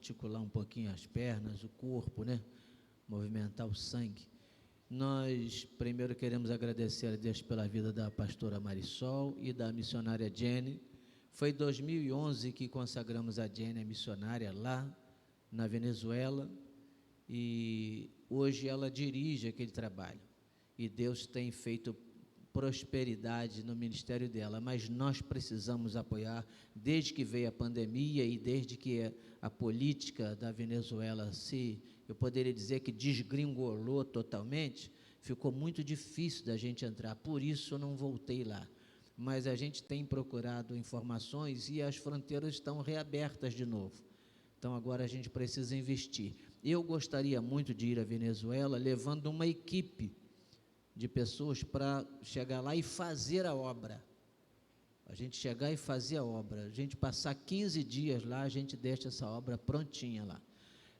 articular um pouquinho as pernas, o corpo, né? Movimentar o sangue. Nós primeiro queremos agradecer a Deus pela vida da pastora Marisol e da missionária Jenny. Foi em 2011 que consagramos a Jenny, a missionária, lá na Venezuela, e hoje ela dirige aquele trabalho. E Deus tem feito prosperidade no ministério dela, mas nós precisamos apoiar, desde que veio a pandemia e desde que a política da Venezuela eu poderia dizer que desgringolou totalmente, ficou muito difícil da gente entrar, por isso eu não voltei lá. Mas a gente tem procurado informações e as fronteiras estão reabertas de novo. Então agora a gente precisa investir. Eu gostaria muito de ir à Venezuela levando uma equipe de pessoas para chegar lá e fazer a obra. A gente chegar e fazer a obra. A gente passar 15 dias lá, a gente deixa essa obra prontinha lá.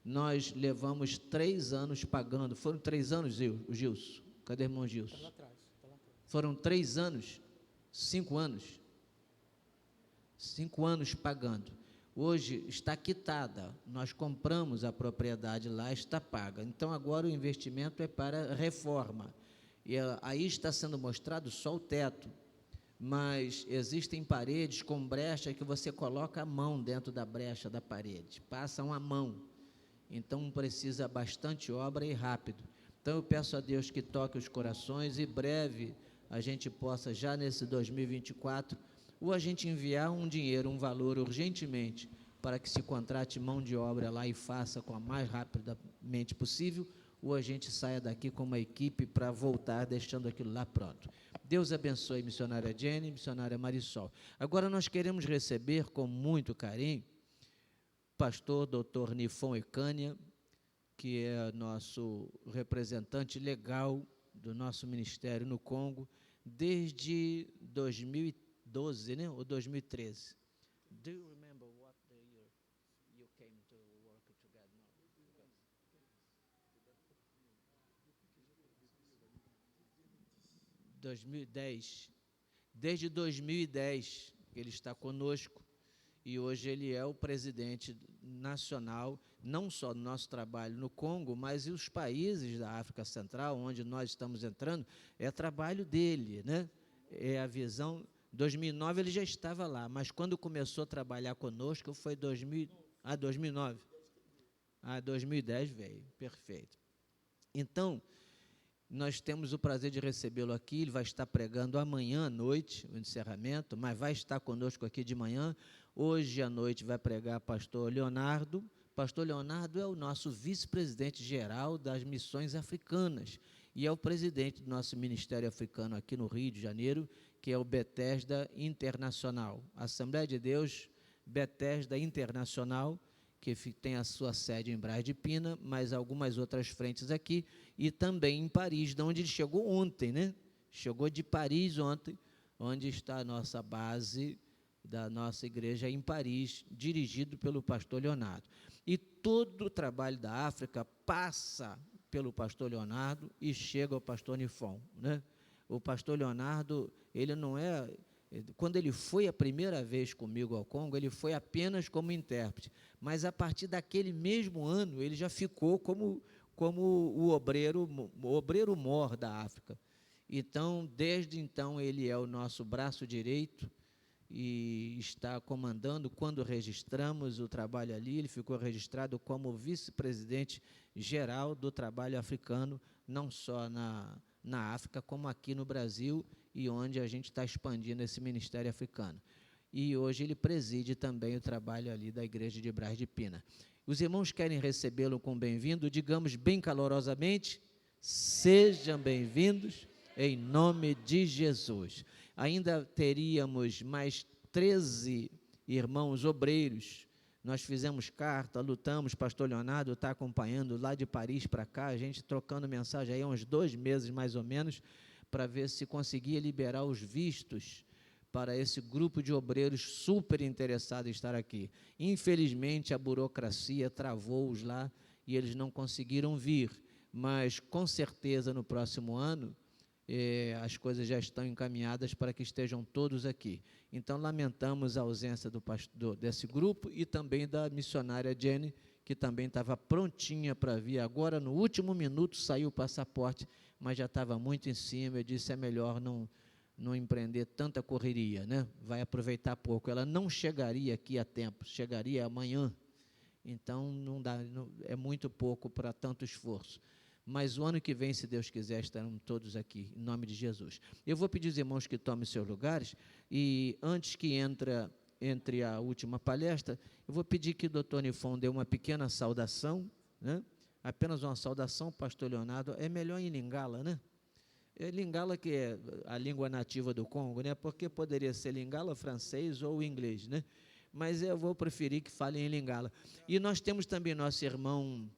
Nós levamos 3 anos pagando. Foram 3 anos, Gilson? Cadê o irmão Gilson? Está lá atrás, está lá atrás. Foram 3 anos? 5 anos? 5 anos pagando. Hoje está quitada. Nós compramos a propriedade lá, está paga. Então agora o investimento é para reforma. E aí está sendo mostrado só o teto, mas existem paredes com brecha que você coloca a mão dentro da brecha da parede, passam a mão, então precisa bastante obra e rápido. Então eu peço a Deus que toque os corações e breve a gente possa, já nesse 2024, ou a gente enviar um dinheiro, um valor urgentemente, para que se contrate mão de obra lá e faça com a mais rapidamente possível, ou a gente saia daqui com uma equipe para voltar, deixando aquilo lá pronto. Deus abençoe missionária Jenny, missionária Marisol. Agora nós queremos receber com muito carinho o pastor Dr. Nifon Ecânia, que é nosso representante legal do nosso ministério no Congo, desde 2012, né, ou 2013. Do you remember what the year you came to work together? 2010, desde 2010 ele está conosco e hoje ele é o presidente nacional, não só do nosso trabalho no Congo, mas e os países da África Central, onde nós estamos entrando, é trabalho dele, né? É a visão. 2009 ele já estava lá, mas quando começou a trabalhar conosco foi 2009. 2010 veio, perfeito. Então, nós temos o prazer de recebê-lo aqui, ele vai estar pregando amanhã à noite, o encerramento, mas vai estar conosco aqui de manhã. Hoje à noite vai pregar pastor Leonardo. Pastor Leonardo é o nosso vice-presidente geral das missões africanas e é o presidente do nosso ministério africano aqui no Rio de Janeiro, que é o Bethesda Internacional. Assembleia de Deus, Bethesda Internacional, que tem a sua sede em Braz de Pina, mas algumas outras frentes aqui, e também em Paris, de onde ele chegou ontem, né? Chegou de Paris ontem, onde está a nossa base da nossa igreja em Paris, dirigido pelo pastor Leonardo. E todo o trabalho da África passa pelo pastor Leonardo e chega ao pastor Nifon, né? O pastor Leonardo, ele não é... Quando ele foi a primeira vez comigo ao Congo, ele foi apenas como intérprete, mas a partir daquele mesmo ano, ele já ficou como o obreiro mor da África. Então, desde então, ele é o nosso braço direito e está comandando. Quando registramos o trabalho ali, ele ficou registrado como vice-presidente geral do trabalho africano, não só na África, como aqui no Brasil, e onde a gente está expandindo esse ministério africano. E hoje ele preside também o trabalho ali da igreja de Braz de Pina. Os irmãos querem recebê-lo com bem-vindo, digamos bem calorosamente, sejam bem-vindos, em nome de Jesus. Ainda teríamos mais 13 irmãos obreiros. Nós fizemos carta, lutamos, pastor Leonardo está acompanhando lá de Paris para cá, a gente trocando mensagem aí há uns 2 meses mais ou menos, para ver se conseguia liberar os vistos para esse grupo de obreiros super interessado em estar aqui. Infelizmente, a burocracia travou-os lá e eles não conseguiram vir, mas, com certeza, no próximo ano, as coisas já estão encaminhadas para que estejam todos aqui. Então, lamentamos a ausência desse grupo e também da missionária Jenny, que também estava prontinha para vir. Agora, no último minuto, saiu o passaporte, mas já estava muito em cima. Eu disse, é melhor não empreender tanta correria, né? Vai aproveitar pouco. Ela não chegaria aqui a tempo, chegaria amanhã. Então, não dá, é muito pouco para tanto esforço. Mas o ano que vem, se Deus quiser, estarão todos aqui, em nome de Jesus. Eu vou pedir aos irmãos que tomem seus lugares, e antes que entre a última palestra, eu vou pedir que o doutor Nifon dê uma pequena saudação, né? Apenas uma saudação, pastor Leonardo. É melhor em Lingala, né? É Lingala que é a língua nativa do Congo, né? Porque poderia ser Lingala, francês ou inglês, né? Mas eu vou preferir que falem em Lingala. E nós temos também nosso irmão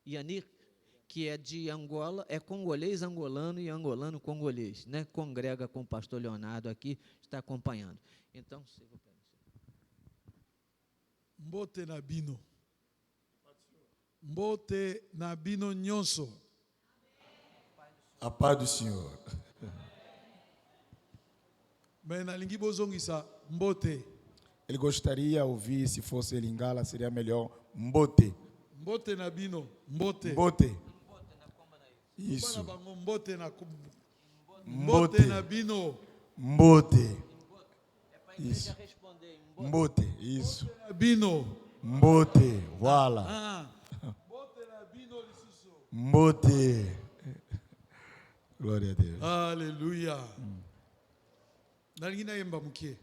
Yannick, que é de Angola, é congolês angolano e angolano congolês, né? Congrega com o pastor Leonardo aqui, está acompanhando. Então, siga para você. Mbote na bino. Mbote na bino nyonso. A paz do Senhor. Mas na língua bozongisa mbote. Ele gostaria de ouvir, se fosse Lingala, seria melhor Mbote. Mbote na bino, mbote. Mbote. Isso. Mbote na Mbote. na bino. Mbote. É para a igreja responder. Mbote. Isso. Na bino. Mbote. Voilà. Ah. Mbote na bino lisuso. Mbote. Glória a Deus. Aleluia. Na língua yemba mukie.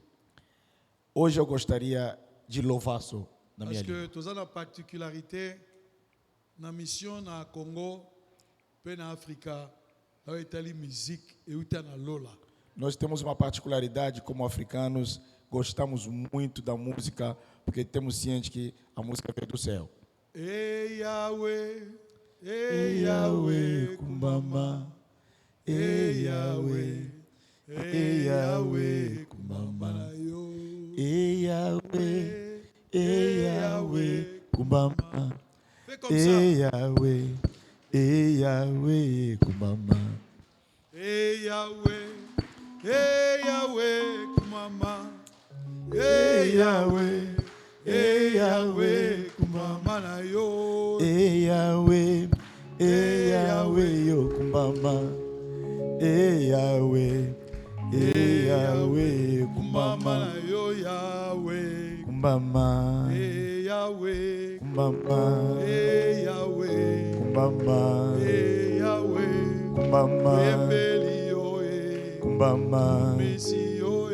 Hoje eu gostaria de louvar só na minha Parce que língua. tu as la particularité na mission na Congo, pe na Africa, a Italie musique e uta na lola. Nós temos uma particularidade como africanos, gostamos muito da música, porque temos ciente que a música veio do céu. Ei Yahweh, kumbama. Ei Yahweh, kumbama yo. Ei Yahweh, ei Yahweh, kumbama. Fais comme Ei ça. Yahweh, kumbama. Ei Yahweh, kumama. Ei Yahweh, kumama na yo. Ei Yahweh, yo kumbama. Ei Yahweh, Kumama kumbama. na yo Yahweh. Kumbama, Hey Yahweh, kumbama, hey Yahweh, kumbama, hey Yahweh, kumbama, Yembeli yo kumbama, Messi yo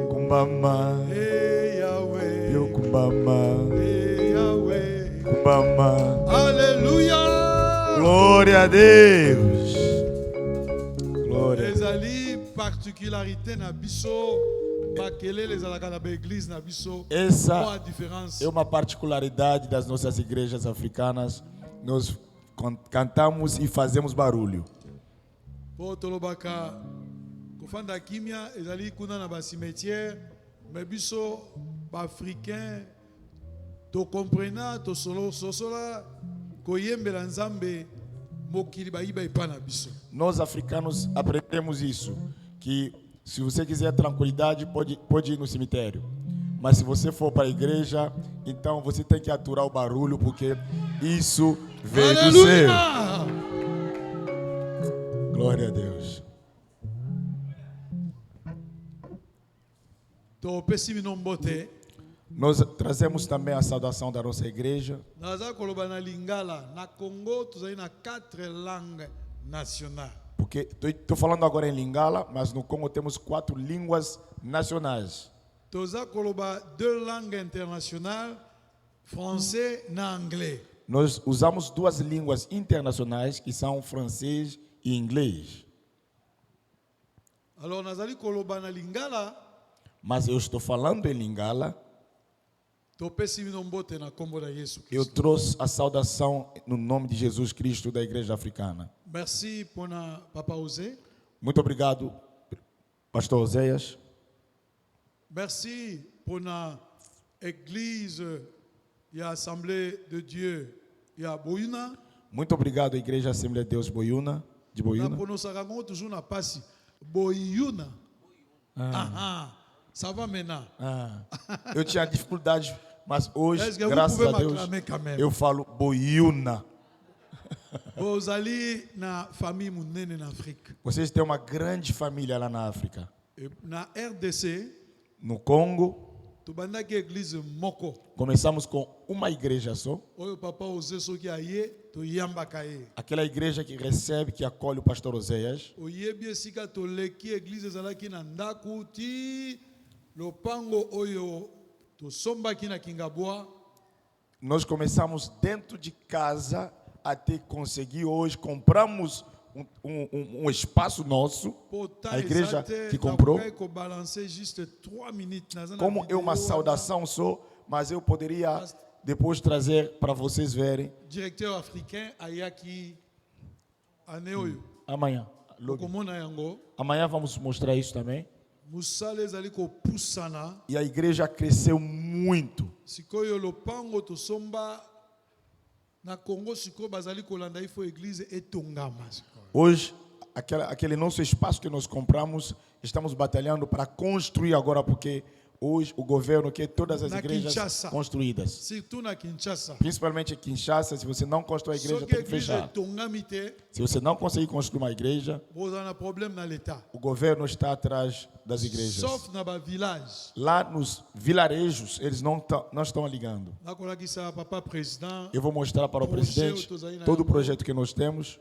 kumbama, hey Yahweh, yo kumbama, hey Yahweh, kumbama. Alléluia. Glória a Deus. Glória. Les ali particularité na biso, bakele les alaka na église na biso. Qual a Essa différence? é uma particularidade das nossas igrejas africanas. Nós cantamos e fazemos barulho. Po tolobaka kofanda kimia ezali kuna na ba cimetière, mais biso ba africain to comprena to solo sosola koyembela nzambe mokili bayiba ipana biso. Nós africanos aprendemos isso, que se você quiser tranquilidade, pode ir no cemitério. Mas se você for para a igreja, então você tem que aturar o barulho, porque isso veio do céu. Aleluia! Glória a Deus. To pesimi no mbote. Nós trazemos também a saudação da nossa igreja. Naza koloba na Lingala, na Congo tozali na 4 langues nationales. Porque estou falando agora em Lingala, mas no Congo temos 4 línguas nacionais. Toza koloba 2 langues internationales, français na anglais. Nós usamos 2 línguas internacionais, que são francês e inglês. Alors nazali koloba na Lingala, Mas eu estou falando em Lingala. to pesimi no mbote na kombo na Yesu Eu Kristo. trouxe a saudação no nome de Jesus Cristo da Igreja Africana. Merci pour na Papa Osé. Muito obrigado, Pastor Oséias. Merci pour na Église et Assemblée de Dieu et à Boyuna. Muito obrigado, Igreja Assembleia de Deus Boyuna, de Na Boyuna. prononciation toujours na passe Boyuna. Ah, ça va maintenant. Eu tinha dificuldade Mas hoje, Est-ce que vous graças pouvez a Deus, m'acclamer quand même? eu falo boiuna. Vous allez na famille munene na Afrique. Vocês têm uma grande família lá na África. Et na RDC, No Congo, tu bandaki église moko. começamos com uma igreja só. Oyo papa ose soki aye, to yambaka ye. Aquela igreja que recebe, que acolhe o pastor Oséias. Oyebi esika toleki église ezalaki na ndaku ti lopango oyo tosombaki na Kingabwa. Nós começamos dentro de casa até conseguir hoje. Compramos um espaço nosso. A igreja que comprou. Como é uma saudação só, mas eu poderia depois trazer para vocês verem. Direteur africain ayaki aneoyo. Amanhã. Amanhã vamos mostrar isso também. E a igreja cresceu muito. Sikoyo lopango tosomba na Congo siko bazali kolanda ifo église etongama. Hoje, aquele nosso espaço que nós compramos, estamos batalhando para construir agora, porque hoje o governo quer todas as igrejas construídas. Surtout na Kinshasa. Principalmente em Kinshasa, se você não constrói a igreja, tem que fechar. Se você não conseguir construir uma igreja, o governo está atrás das igrejas. Lá nos vilarejos, eles não estão ligando. Eu vou mostrar para o presidente todo o projeto que nós temos.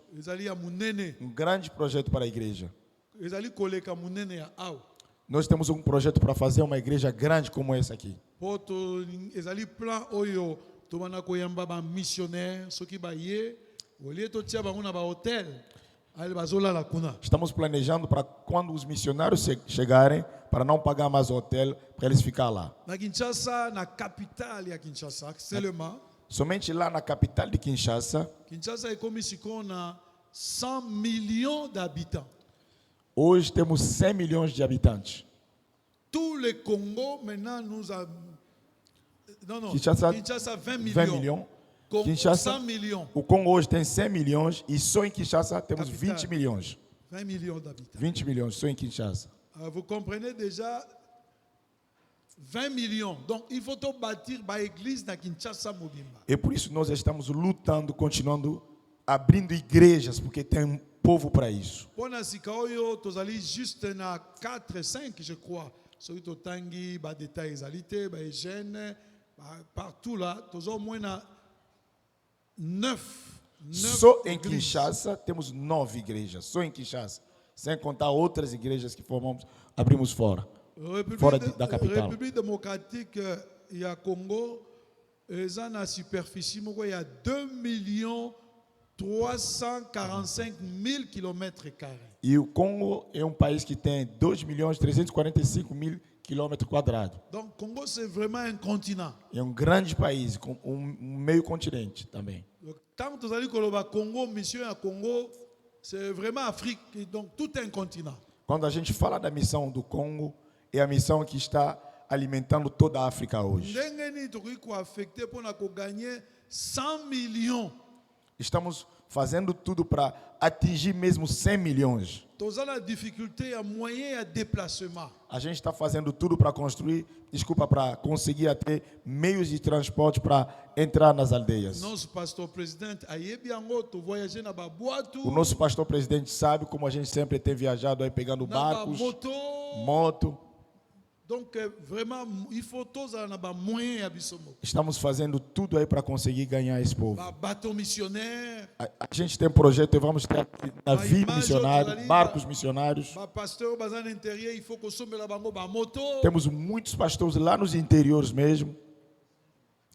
Um grande projeto para a igreja. Nós temos um projeto para fazer uma igreja grande como essa aqui. Estamos planejando para quando os missionários chegarem, para não pagar mais hotel, para eles ficar lá. Na Kinshasa, na capital de Kinshasa, somente lá na capital de Kinshasa, Kinshasa é como se com 100 milhões d'habitants. Hoje temos 100 milhões de habitantes. Tout le Congo maintenant nous a Kinshasa 20 millions. 20 milhões. Kinshasa, 100 millions. O Congo hoje tem 100 milhões e só em Kinshasa temos Capital. 20 milhões. 20 millions d'habitants. 20 milhões só em Kinshasa. Vous comprenez déjà 20 millions. Donc il faut bâtir une église dans Kinshasa Mobimba. E por isso nós estamos lutando, continuando abrindo igrejas, porque tem um povo para isso. Pona sikaoyo tozali juste na 4 5 je crois. Soki totangi ba détails alité ba hygiène partout là tozo au moins na 9 Só em Kinshasa temos 9 igrejas, só em Kinshasa, sem contar outras igrejas que abrimos fora, fora da capital. République démocratique e a Congo eza na superfície moko ya 2 millions 345 000 km². E o Congo é um país que tem 2 milhões 345 mil km². Donc Congo c'est vraiment un continent. É um grande país, com um meio continente também. Tant que tozali koloba Congo, mission à Congo, c'est vraiment Afrique, donc tout un continent. Quando a gente fala da missão do Congo, é a missão que está alimentando toda a África hoje. Ndengeni tokoki ko affecter pour na ko gagner 100 millions. Estamos fazendo tudo para atingir mesmo 100 milhões. Toza na difficulté a moyen a déplacement. A gente está fazendo tudo para para conseguir até meios de transporte para entrar nas aldeias. Nosso pastor presidente ayebi ango to voyager na ba boatu. O nosso pastor presidente sabe como a gente sempre tem viajado aí pegando barcos, moto. Donc vraiment il faut toza na ba moyen a bisomo. Estamos fazendo tudo aí para conseguir ganhar esse povo. Ba bateau missionnaire. A gente tem projeto, vamos ter navio missionário, barcos missionários. Ba pasteur bazan interieur, il faut que sombela bango ba moto. Temos muitos pastores lá nos interiores mesmo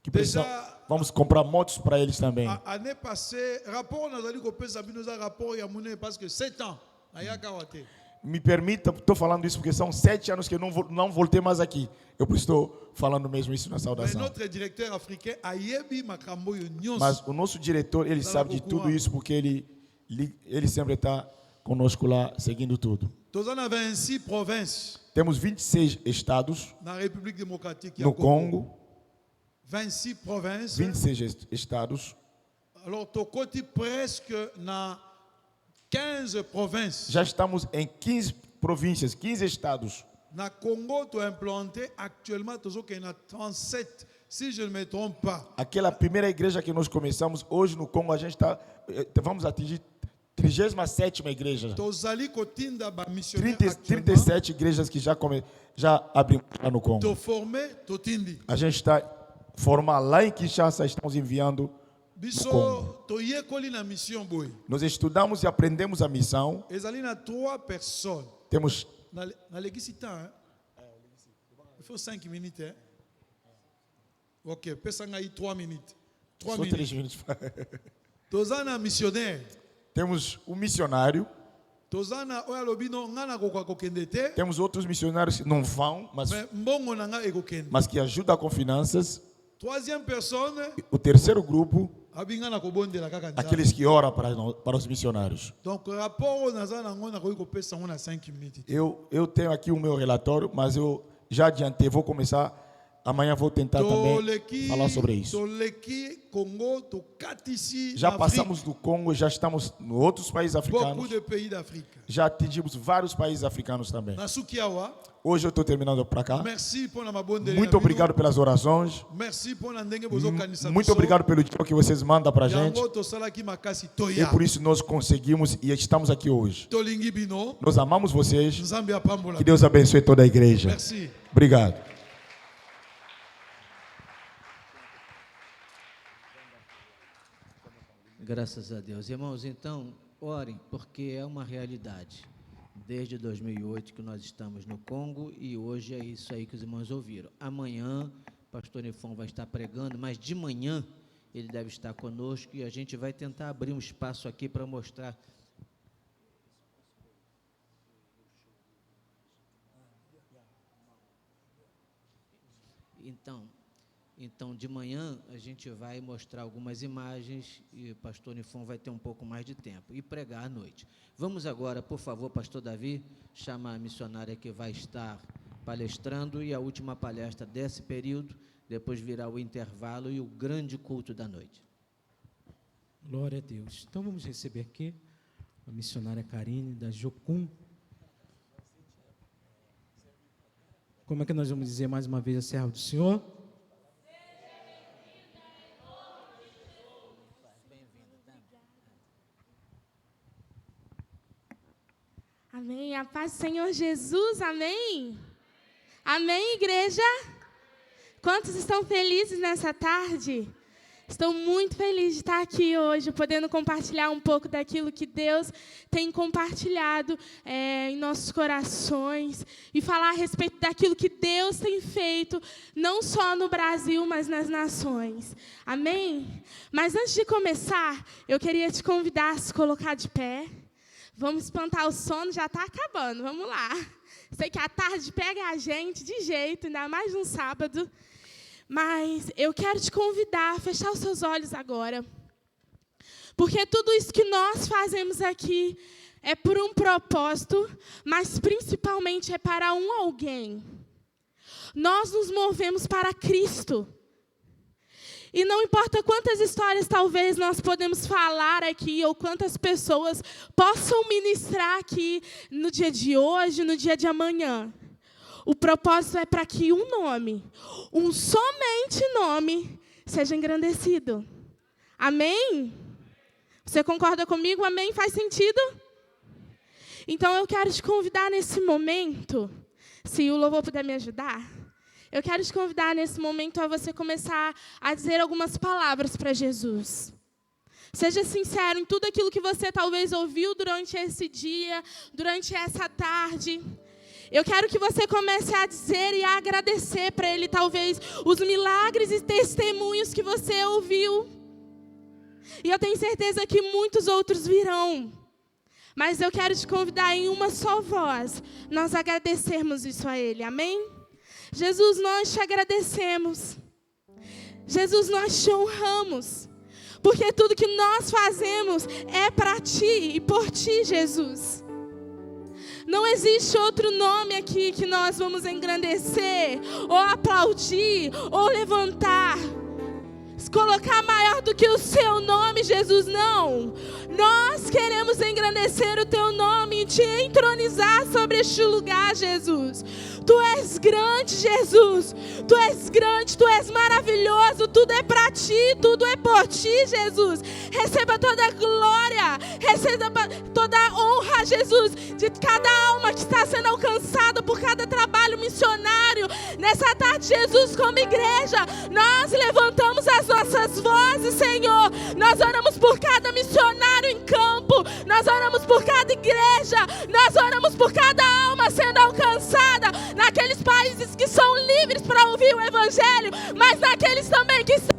que precisam. Vamos comprar motos para eles também. Année passée, rapport nazali ko pesa bino za rapport ya mune parce que 7 ans ayaka wate. Me permita, estou falando isso porque são 7 anos que eu não voltei mais aqui. Eu estou falando mesmo isso na saudação. Mas o nosso diretor, ele sabe de tudo isso porque ele sempre está conosco lá, seguindo tudo. Temos 26 estados no Congo. 26 estados. Alors, tokoti presque na 15 provinces. Já estamos em 15 províncias, 15 estados. Na Congo, tu implanté actuellement, tu as 37 si je ne me trompe pas. Aquela primeira igreja que nós começamos, hoje no Congo, a gente vamos atingir 37ª igreja. Tozali kotinda ba missionnaire 37 igrejas que já abrimos lá no Congo. to former totindi. A gente está formando lá em Kinshasa, estamos enviando. Biso to yekoli na mission boy. Nós estudamos e aprendemos a missão. Ezali na 3 personnes. Temos Na legisita, hein? Il faut 5 minutes, hein? Ok, pesanga aí 3 minutes. 3 só 3 minutes. minutos. Tozana missionnaire. Temos um missionário. Tozana oya lobino ngana kokwa kokende te. Temos outros missionários que não vão, Mais mbongo nanga ekokende. mas que ajudam com finanças. 3e personne O terceiro grupo, abingana kobondela kaka nzambe. aqueles que oram para os missionários. Donc rapport nazana ngona koyi kopesa ngona 5 minutes. Eu tenho aqui o meu relatório, mas eu já adiantei, vou começar. Amanhã vou tentar também falar sobre isso. Toleki Congo to katisi. Já passamos do Congo, já estamos em outros países Beaucoup africanos. de pays d'Afrique. Já atingimos vários países africanos também. Na Sukiawa. Hoje eu estou terminando para cá. Merci pour na mabonde. Muito obrigado pelas orações. Merci pour na ndenge bozo kanisa. Muito obrigado pelo dinheiro que vocês mandam para a gente. Yango to salaki makasi E toya. por isso nós conseguimos e estamos aqui hoje. Tolingi bino. Nós amamos vocês. Nzambe apambola. Que Deus abençoe toda a igreja. Merci. Obrigado. Graças a Deus. Irmãos, então, orem, porque é uma realidade. Desde 2008 que nós estamos no Congo e hoje é isso aí que os irmãos ouviram. Amanhã, o pastor Nefon vai estar pregando, mas de manhã ele deve estar conosco e a gente vai tentar abrir um espaço aqui para mostrar. Então, de manhã, a gente vai mostrar algumas imagens e o pastor Nefon vai ter um pouco mais de tempo e pregar à noite. Vamos agora, por favor, pastor Davi, chamar a missionária que vai estar palestrando e a última palestra desse período, depois virá o intervalo e o grande culto da noite. Glória a Deus. Então, vamos receber aqui a missionária Karine, da Jocum. Como é que nós vamos dizer mais uma vez a serva do Senhor? Amém. A paz do Senhor Jesus. Amém. Amém, igreja. Quantos estão felizes nessa tarde? Estou muito feliz de estar aqui hoje, podendo compartilhar um pouco daquilo que Deus tem compartilhado em nossos corações e falar a respeito daquilo que Deus tem feito, não só no Brasil, mas nas nações. Amém? Mas antes de começar, eu queria te convidar a se colocar de pé. Vamos espantar o sono, já está acabando, vamos lá. Sei que a tarde pega a gente de jeito, ainda mais num sábado. Mas eu quero te convidar a fechar os seus olhos agora. Porque tudo isso que nós fazemos aqui é por um propósito, mas principalmente é para alguém. Nós nos movemos para Cristo. E não importa quantas histórias talvez nós podemos falar aqui, ou quantas pessoas possam ministrar aqui no dia de hoje, no dia de amanhã. O propósito é para que um nome, um somente nome, seja engrandecido. Amém? Você concorda comigo? Amém? Faz sentido? Então eu quero te convidar nesse momento, se o louvor puder me ajudar, eu quero te convidar nesse momento a você começar a dizer algumas palavras para Jesus. Seja sincero em tudo aquilo que você talvez ouviu durante esse dia, durante essa tarde. Eu quero que você comece a dizer e a agradecer para Ele, talvez, os milagres e testemunhos que você ouviu. E eu tenho certeza que muitos outros virão. Mas eu quero te convidar em uma só voz, nós agradecermos isso a Ele. Amém? Jesus, nós te agradecemos. Jesus, nós te honramos. Porque tudo que nós fazemos é para Ti e por Ti, Jesus. Não existe outro nome aqui que nós vamos engrandecer, ou aplaudir, ou levantar. Se colocar maior do que o Seu nome, Jesus, não. Nós queremos engrandecer o Teu nome e Te entronizar sobre este lugar, Jesus. Tu és grande, Jesus. Tu és grande, Tu és maravilhoso. Tudo é para Ti, tudo é por Ti, Jesus. Receba toda a glória, receba toda a honra, Jesus, de cada alma que está sendo alcançada por cada trabalho missionário. Nessa tarde, Jesus, como igreja, nós levantamos as nossas vozes, Senhor. Nós oramos por cada missionário em campo. Nós oramos por cada igreja. Nós oramos por cada alma sendo alcançada naqueles países que são livres para ouvir o Evangelho, mas naqueles também que são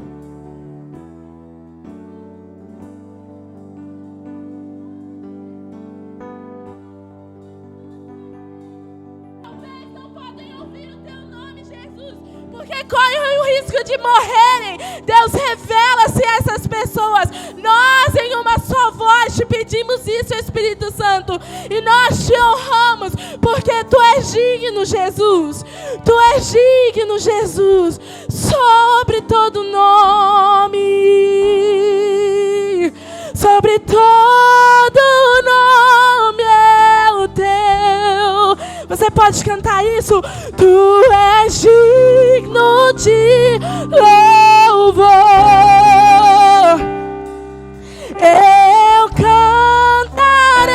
porque correm o risco de morrerem. Deus, revela-se a essas pessoas. Nós, em uma só voz, te pedimos isso, Espírito Santo. E nós te honramos, porque Tu és digno, Jesus. Tu és digno, Jesus. Sobre todo nome, sobre todo nome é o Teu. Você pode cantar isso? Tu és digno de louvor. Eu cantarei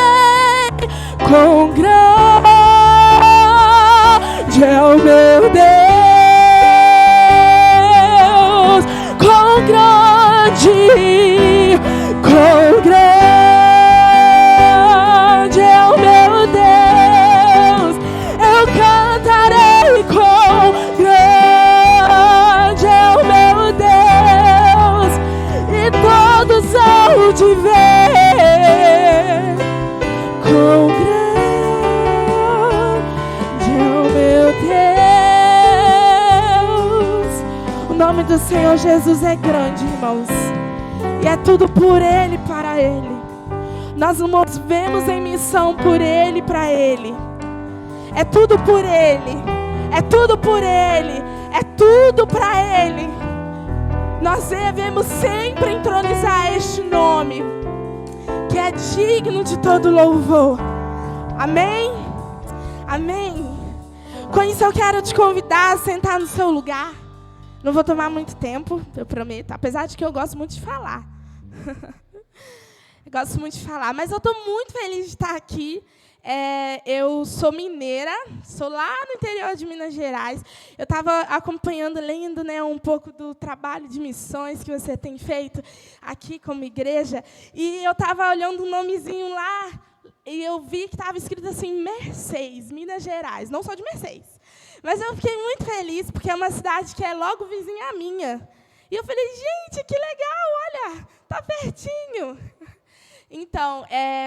com grande é o meu Deus, com grande é o meu Deus. Eu cantarei com grande é o meu Deus, e todos hão de ver. Com grande é o meu Deus. O nome do Senhor Jesus é grande, irmãos, e é tudo por Ele, para Ele. Nós nos movemos em missão por Ele, para Ele. É tudo por Ele, é tudo por Ele, é tudo para Ele. Nós devemos sempre entronizar este nome, que é digno de todo louvor. Amém? Amém? Com isso eu quero te convidar a sentar no seu lugar. Não vou tomar muito tempo, eu prometo, apesar de que eu gosto muito de falar. Eu gosto muito de falar, mas eu estou muito feliz de estar aqui. Eu sou mineira, sou lá no interior de Minas Gerais. Eu estava acompanhando, lendo, né, um pouco do trabalho de missões que você tem feito aqui como igreja. E eu estava olhando um nomezinho lá e eu vi que estava escrito assim, Mercedes, Minas Gerais. Não sou de Mercedes, mas eu fiquei muito feliz, porque é uma cidade que é logo vizinha à minha. E eu falei, gente, que legal, olha, tá pertinho. Então,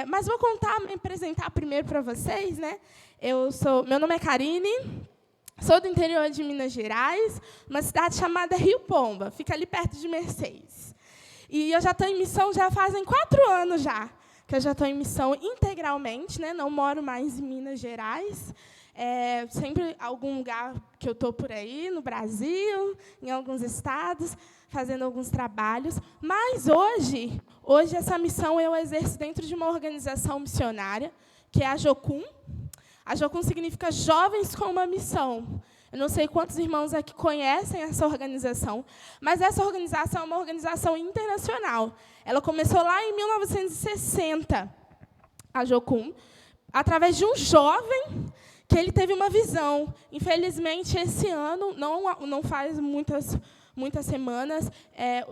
mas vou me apresentar primeiro para vocês, né? Meu nome é Karine, sou do interior de Minas Gerais, uma cidade chamada Rio Pomba, fica ali perto de Mercedes. E eu já estou em missão já fazem 4 anos já, que eu já estou em missão integralmente, né? Não moro mais em Minas Gerais. Sempre algum lugar que eu estou por aí, no Brasil, em alguns estados, fazendo alguns trabalhos. Mas hoje essa missão eu exerço dentro de uma organização missionária, que é a Jocum. A Jocum significa Jovens com uma Missão. Eu não sei quantos irmãos aqui conhecem essa organização, mas essa organização é uma organização internacional. Ela começou lá em 1960, a Jocum, através de um jovem que ele teve uma visão. Infelizmente, esse ano, não faz muitas semanas,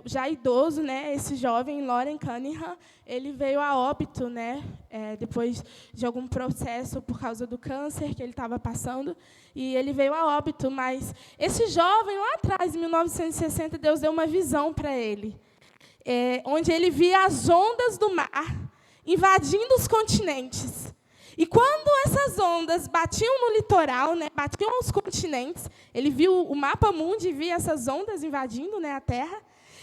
já idoso, né, esse jovem, Loren Cunningham, ele veio a óbito, né, depois de algum processo por causa do câncer que ele estava passando, e ele veio a óbito. Mas esse jovem, lá atrás, em 1960, Deus deu uma visão para ele, onde ele via as ondas do mar invadindo os continentes. E quando essas ondas batiam no litoral, né, batiam os continentes, ele viu o mapa mundi e via essas ondas invadindo, né, a Terra.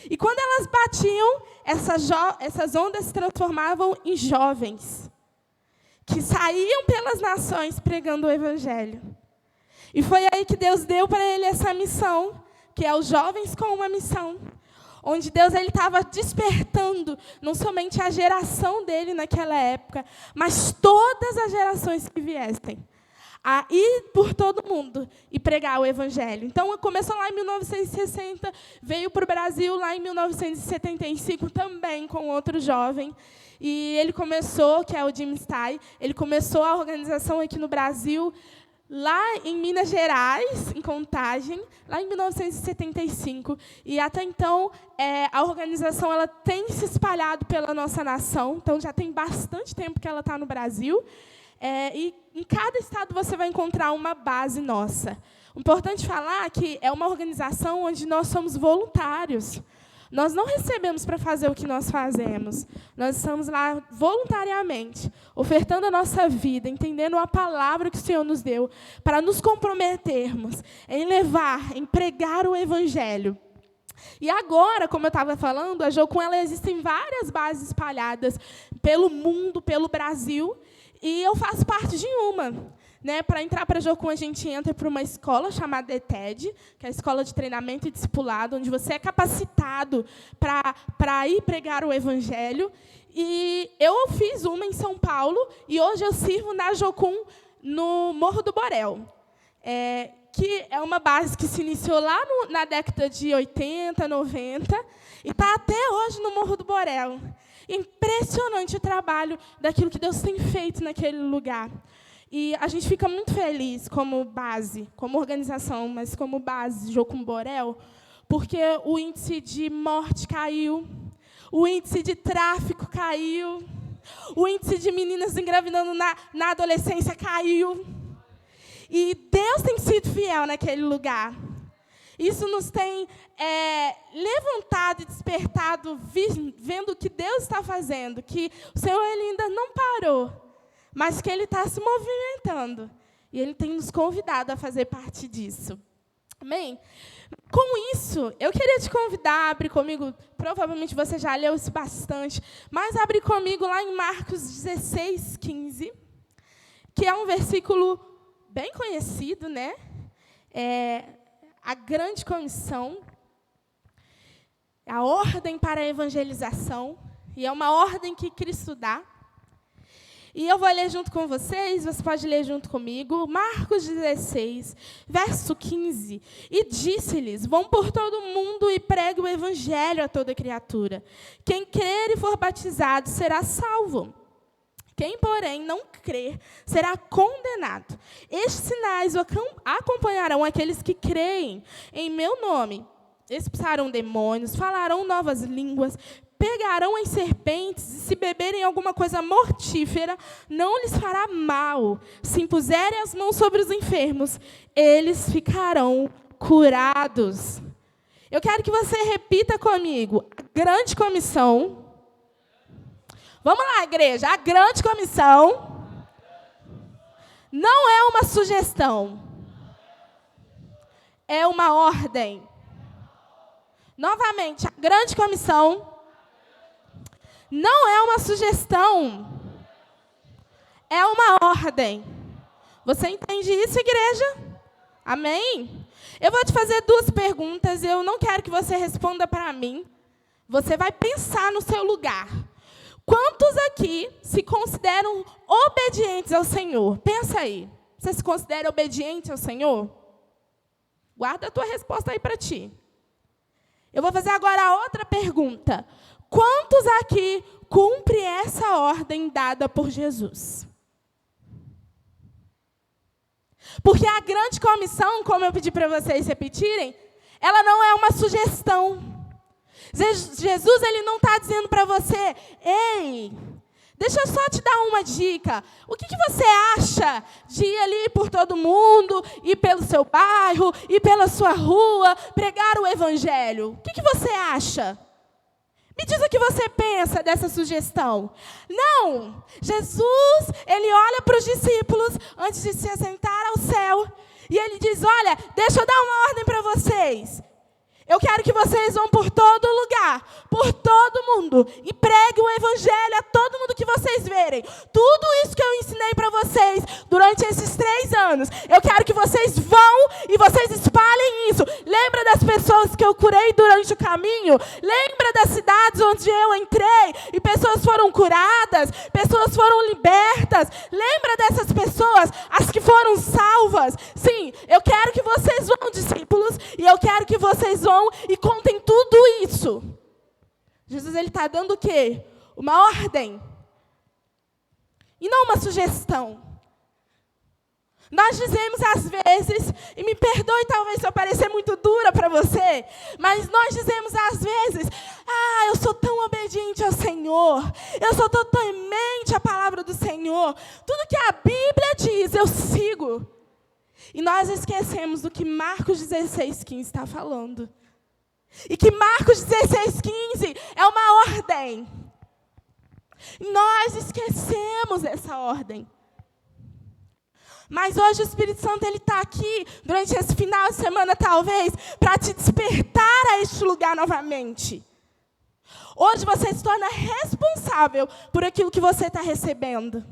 E quando elas batiam, essas ondas se transformavam em jovens, que saíam pelas nações pregando o Evangelho. E foi aí que Deus deu para ele essa missão, que é os Jovens com uma Missão, onde Deus estava despertando não somente a geração dele naquela época, mas todas as gerações que viessem, a ir por todo mundo e pregar o evangelho. Então, começou lá em 1960, veio para o Brasil lá em 1975 também com outro jovem. E ele começou, que é o Jim Stein, ele começou a organização aqui no Brasil, lá em Minas Gerais, em Contagem, lá em 1975. E até então, a organização ela tem se espalhado pela nossa nação. Então, já tem bastante tempo que ela está no Brasil. E em cada estado você vai encontrar uma base nossa. Importante falar que é uma organização onde nós somos voluntários. Nós não recebemos para fazer o que nós fazemos. Nós estamos lá voluntariamente, ofertando a nossa vida, entendendo a palavra que o Senhor nos deu, para nos comprometermos em levar, em pregar o Evangelho. E agora, como eu estava falando, a Jocum ela existe em várias bases espalhadas pelo mundo, pelo Brasil, e eu faço parte de uma. Para entrar para a Jocum, a gente entra para uma escola chamada ETED, que é a Escola de Treinamento e Discipulado, onde você é capacitado para ir pregar o Evangelho. E eu fiz uma em São Paulo, e hoje eu sirvo na Jocum no Morro do Borel, que é uma base que se iniciou lá na década de 80, 90, e está até hoje no Morro do Borel. Impressionante o trabalho daquilo que Deus tem feito naquele lugar. E a gente fica muito feliz como base, como organização, mas como base Jocum Borel, porque o índice de morte caiu, o índice de tráfico caiu, o índice de meninas engravidando na adolescência caiu. E Deus tem sido fiel naquele lugar. Isso nos tem levantado e despertado, vendo o que Deus está fazendo, que o Senhor ele ainda não parou, mas que Ele está se movimentando. E Ele tem nos convidado a fazer parte disso. Amém? Com isso, eu queria te convidar a abrir comigo, provavelmente você já leu isso bastante, mas abrir comigo lá em Marcos 16, 15, que é um versículo bem conhecido, né? A grande comissão, a ordem para a evangelização, e é uma ordem que Cristo dá. E eu vou ler junto com vocês, você pode ler junto comigo, Marcos 16, verso 15. E disse-lhes, vão por todo mundo e pregue o evangelho a toda criatura. Quem crer e for batizado será salvo. Quem, porém, não crer será condenado. Estes sinais acompanharão aqueles que creem em meu nome. Expulsarão demônios, falarão novas línguas, pegarão em serpentes, e se beberem alguma coisa mortífera, não lhes fará mal. Se impuserem as mãos sobre os enfermos, eles ficarão curados. Eu quero que você repita comigo. A grande comissão. Vamos lá, igreja. A grande comissão não é uma sugestão. É uma ordem. Novamente, a grande comissão não é uma sugestão, é uma ordem. Você entende isso, igreja? Amém? Eu vou te fazer duas perguntas, eu não quero que você responda para mim. Você vai pensar no seu lugar. Quantos aqui se consideram obedientes ao Senhor? Pensa aí. Você se considera obediente ao Senhor? Guarda a tua resposta aí para ti. Eu vou fazer agora a outra pergunta. Quantos aqui cumprem essa ordem dada por Jesus? Porque a grande comissão, como eu pedi para vocês repetirem, ela não é uma sugestão. Jesus ele não está dizendo para você, ei, deixa eu só te dar uma dica. O que você acha de ir ali por todo mundo, ir pelo seu bairro, ir pela sua rua, pregar o evangelho? O que você acha? Me diz o que você pensa dessa sugestão. Não, Jesus, ele olha para os discípulos antes de se assentar ao céu. E ele diz, olha, deixa eu dar uma ordem para vocês. Eu quero que vocês vão por todo lugar, por todo mundo, e preguem o evangelho a todo mundo que vocês verem. Tudo isso que eu ensinei para vocês durante esses 3 anos, eu quero que vocês vão e vocês espalhem isso. Lembra das pessoas que eu curei durante o caminho? Lembra das cidades cidades onde eu entrei e pessoas foram curadas, pessoas foram libertas. Lembra dessas pessoas, as que foram salvas? Sim, eu quero que vocês vão, discípulos, e eu quero que vocês vão e contem tudo isso. Jesus, ele está dando o quê? Uma ordem. E não uma sugestão. Nós dizemos às vezes, e me perdoe talvez se eu parecer muito dura para você, mas nós dizemos às vezes, eu sou tão obediente ao Senhor, eu sou tão temente à palavra do Senhor, tudo que a Bíblia diz, eu sigo. E nós esquecemos do que Marcos 16:15 está falando. E que Marcos 16:15 é uma ordem. Nós esquecemos essa ordem. Mas hoje o Espírito Santo está aqui, durante esse final de semana talvez, para te despertar a este lugar novamente. Hoje você se torna responsável por aquilo que você está recebendo.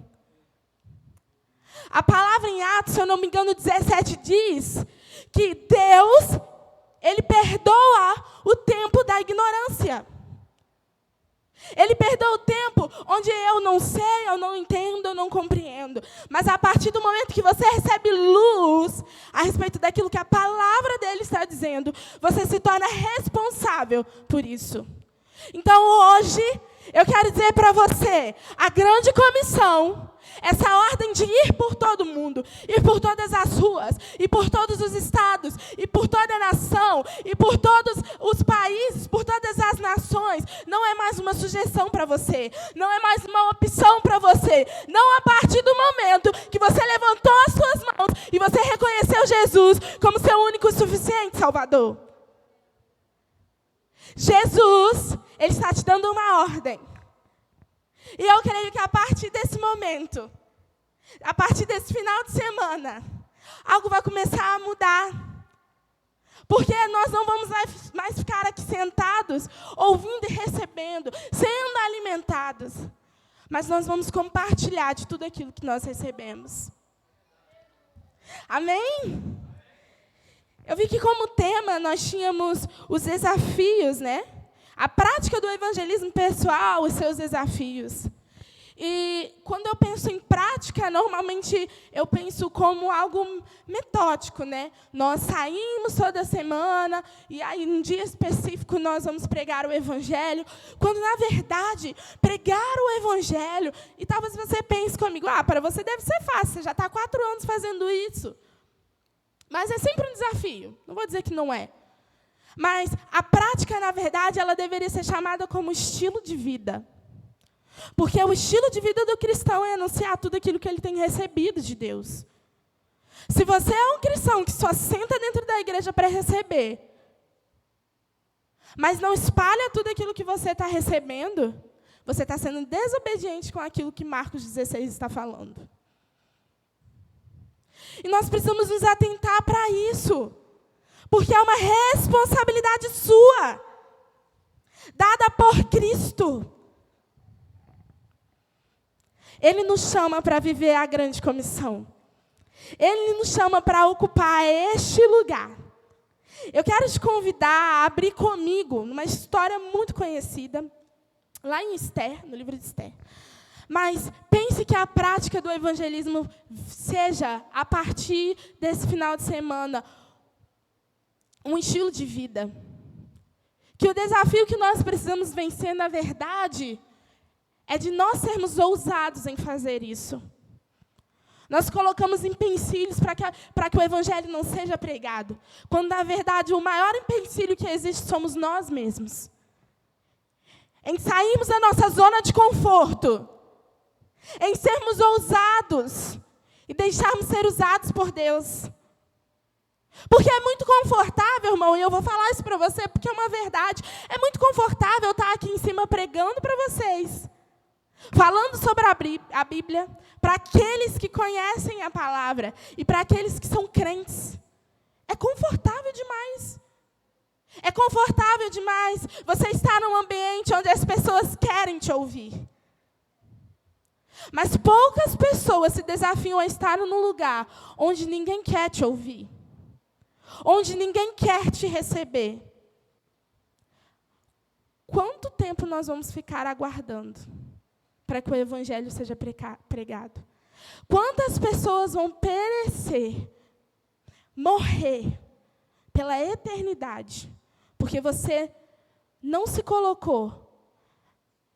A palavra em Atos, se eu não me engano, 17 diz que Deus, ele perdoa o tempo da ignorância. Ele perdoa o tempo onde eu não sei, eu não entendo, eu não compreendo. Mas a partir do momento que você recebe luz a respeito daquilo que a palavra dele está dizendo, você se torna responsável por isso. Então hoje, eu quero dizer para você, a grande comissão, essa ordem de ir por todo mundo, ir por todas as ruas, e por todos os estados, e por toda a nação, e por todos os países, por todas as nações, não é mais uma sugestão para você, não é mais uma opção para você, não a partir do momento que você levantou as suas mãos e você reconheceu Jesus como seu único e suficiente Salvador. Jesus, ele está te dando uma ordem. E eu creio que a partir desse momento, a partir desse final de semana, algo vai começar a mudar. Porque nós não vamos mais ficar aqui sentados, ouvindo e recebendo, sendo alimentados. Mas nós vamos compartilhar de tudo aquilo que nós recebemos. Amém? Eu vi que como tema nós tínhamos os desafios, né? A prática do evangelismo pessoal, os seus desafios. E quando eu penso em prática, normalmente eu penso como algo metódico, né? Nós saímos toda semana e aí num dia específico nós vamos pregar o evangelho, quando na verdade pregar o evangelho, e talvez você pense comigo, para você deve ser fácil, você já está há 4 anos fazendo isso. Mas é sempre um desafio, não vou dizer que não é. Mas a prática, na verdade, ela deveria ser chamada como estilo de vida. Porque o estilo de vida do cristão é anunciar tudo aquilo que ele tem recebido de Deus. Se você é um cristão que só senta dentro da igreja para receber, mas não espalha tudo aquilo que você está recebendo, você está sendo desobediente com aquilo que Marcos 16 está falando. E nós precisamos nos atentar para isso. Porque é uma responsabilidade sua, dada por Cristo. Ele nos chama para viver a grande comissão. Ele nos chama para ocupar este lugar. Eu quero te convidar a abrir comigo numa história muito conhecida, lá em Esther, no livro de Esther. Mas pense que a prática do evangelismo seja, a partir desse final de semana, um estilo de vida. Que o desafio que nós precisamos vencer, na verdade, é de nós sermos ousados em fazer isso. Nós colocamos empecilhos para que o evangelho não seja pregado, quando, na verdade, o maior empecilho que existe somos nós mesmos. Em sairmos da nossa zona de conforto, em sermos ousados e deixarmos ser usados por Deus. Porque é muito confortável, irmão, e eu vou falar isso para você porque é uma verdade. É muito confortável estar aqui em cima pregando para vocês, falando sobre a Bíblia, para aqueles que conhecem a palavra e para aqueles que são crentes. É confortável demais. É confortável demais você estar num ambiente onde as pessoas querem te ouvir. Mas poucas pessoas se desafiam a estar num lugar onde ninguém quer te ouvir, onde ninguém quer te receber. quanto tempo nós vamos ficar aguardando para que o evangelho seja pregado? Quantas pessoas vão perecer, morrer pela eternidade, porque você não se colocou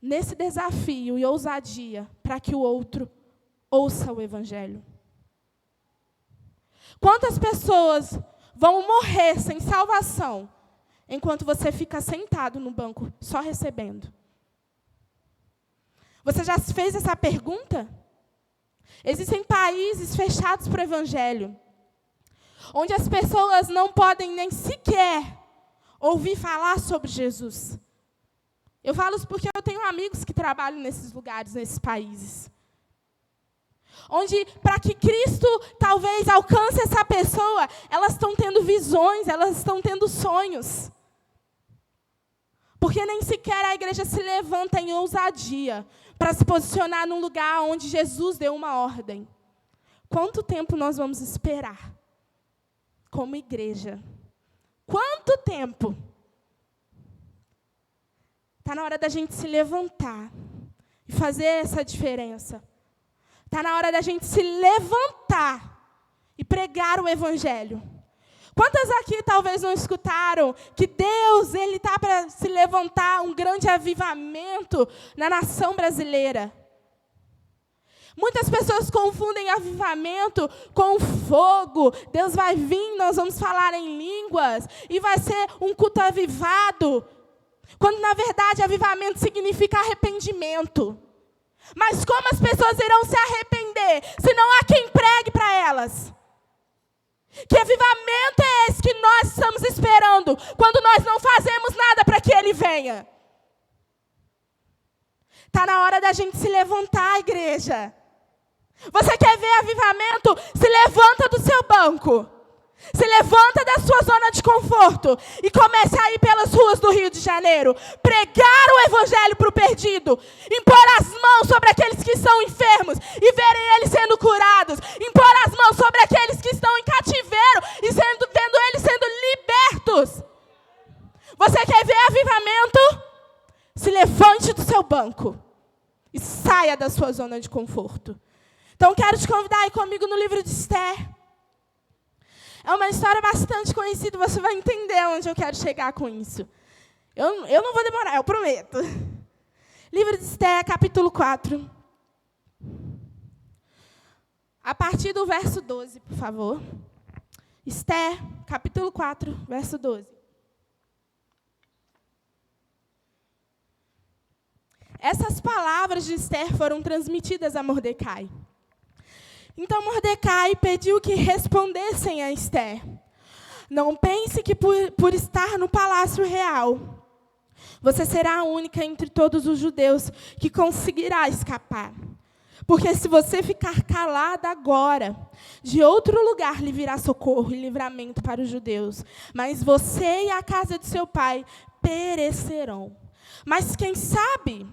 nesse desafio e ousadia para que o outro ouça o evangelho? Quantas pessoas vão morrer sem salvação, enquanto você fica sentado no banco, só recebendo? Você já se fez essa pergunta? Existem países fechados para o evangelho, onde as pessoas não podem nem sequer ouvir falar sobre Jesus. Eu falo isso porque eu tenho amigos que trabalham nesses lugares, nesses países. Onde, para que Cristo talvez alcance essa pessoa, elas estão tendo visões, elas estão tendo sonhos. Porque nem sequer a igreja se levanta em ousadia para se posicionar num lugar onde Jesus deu uma ordem. Quanto tempo nós vamos esperar como igreja? Quanto tempo? Está na hora da gente se levantar e fazer essa diferença. Está na hora da gente se levantar e pregar o evangelho. Quantas aqui talvez não escutaram que Deus está para se levantar um grande avivamento na nação brasileira? Muitas pessoas confundem avivamento com fogo. Deus vai vir, nós vamos falar em línguas e vai ser um culto avivado. Quando, na verdade, avivamento significa arrependimento. Mas como as pessoas irão se arrepender se não há quem pregue para elas? Que avivamento é esse que nós estamos esperando quando nós não fazemos nada para que ele venha? Está na hora da gente se levantar, igreja. Você quer ver avivamento? Se levanta do seu banco. Se levanta da sua zona de conforto e comece a ir pelas ruas do Rio de Janeiro, pregar o evangelho para o perdido, impor as mãos sobre aqueles que estão enfermos e verem eles sendo curados, impor as mãos sobre aqueles que estão em cativeiro e vendo eles sendo libertos. Você quer ver avivamento? Se levante do seu banco e saia da sua zona de conforto. Então, quero te convidar a ir comigo no livro de Esther. É uma história bastante conhecida, você vai entender onde eu quero chegar com isso. Eu não vou demorar, eu prometo. Livro de Esther, capítulo 4. A partir do verso 12, por favor. Esther, capítulo 4, verso 12. Essas palavras de Esther foram transmitidas a Mordecai. Então Mordecai pediu que respondessem a Esther. Não pense que por estar no palácio real, você será a única entre todos os judeus que conseguirá escapar. Porque se você ficar calada agora, de outro lugar lhe virá socorro e livramento para os judeus. Mas você e a casa de seu pai perecerão. Mas quem sabe...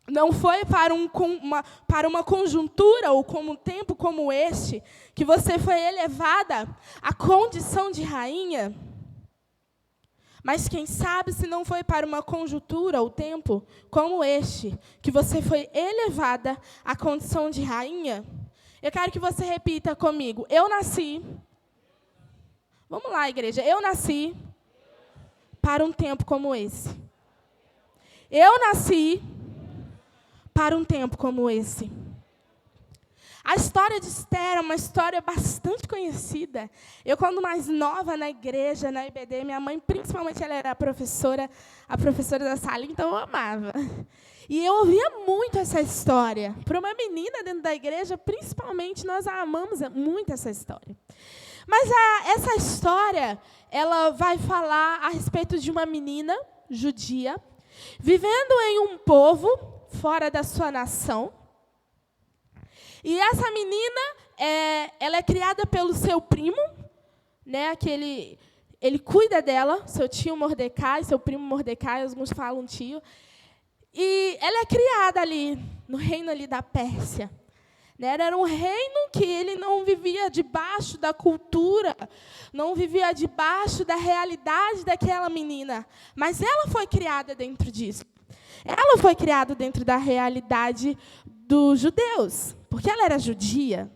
Não foi para uma conjuntura ou como um tempo como este que você foi elevada à condição de rainha? Mas quem sabe se não foi para uma conjuntura ou tempo como este que você foi elevada à condição de rainha? Eu quero que você repita comigo. Eu nasci. Vamos lá, igreja. Eu nasci para um tempo como esse. Eu nasci para um tempo como esse. A história de Esther é uma história bastante conhecida. Eu, quando mais nova na igreja, na IBD, minha mãe, principalmente, ela era a professora da sala, então eu amava. E eu ouvia muito essa história. Para uma menina dentro da igreja, principalmente, nós amamos muito essa história. Mas essa história, ela vai falar a respeito de uma menina judia, vivendo em um povo fora da sua nação. E essa menina, ela é criada pelo seu primo, né, que ele cuida dela, seu tio Mordecai, seu primo Mordecai, alguns falam tio. E ela é criada ali, no reino ali da Pérsia. né? Era um reino que ele não vivia debaixo da cultura, não vivia debaixo da realidade daquela menina, mas ela foi criada dentro disso. Ela foi criada dentro da realidade dos judeus, porque ela era judia.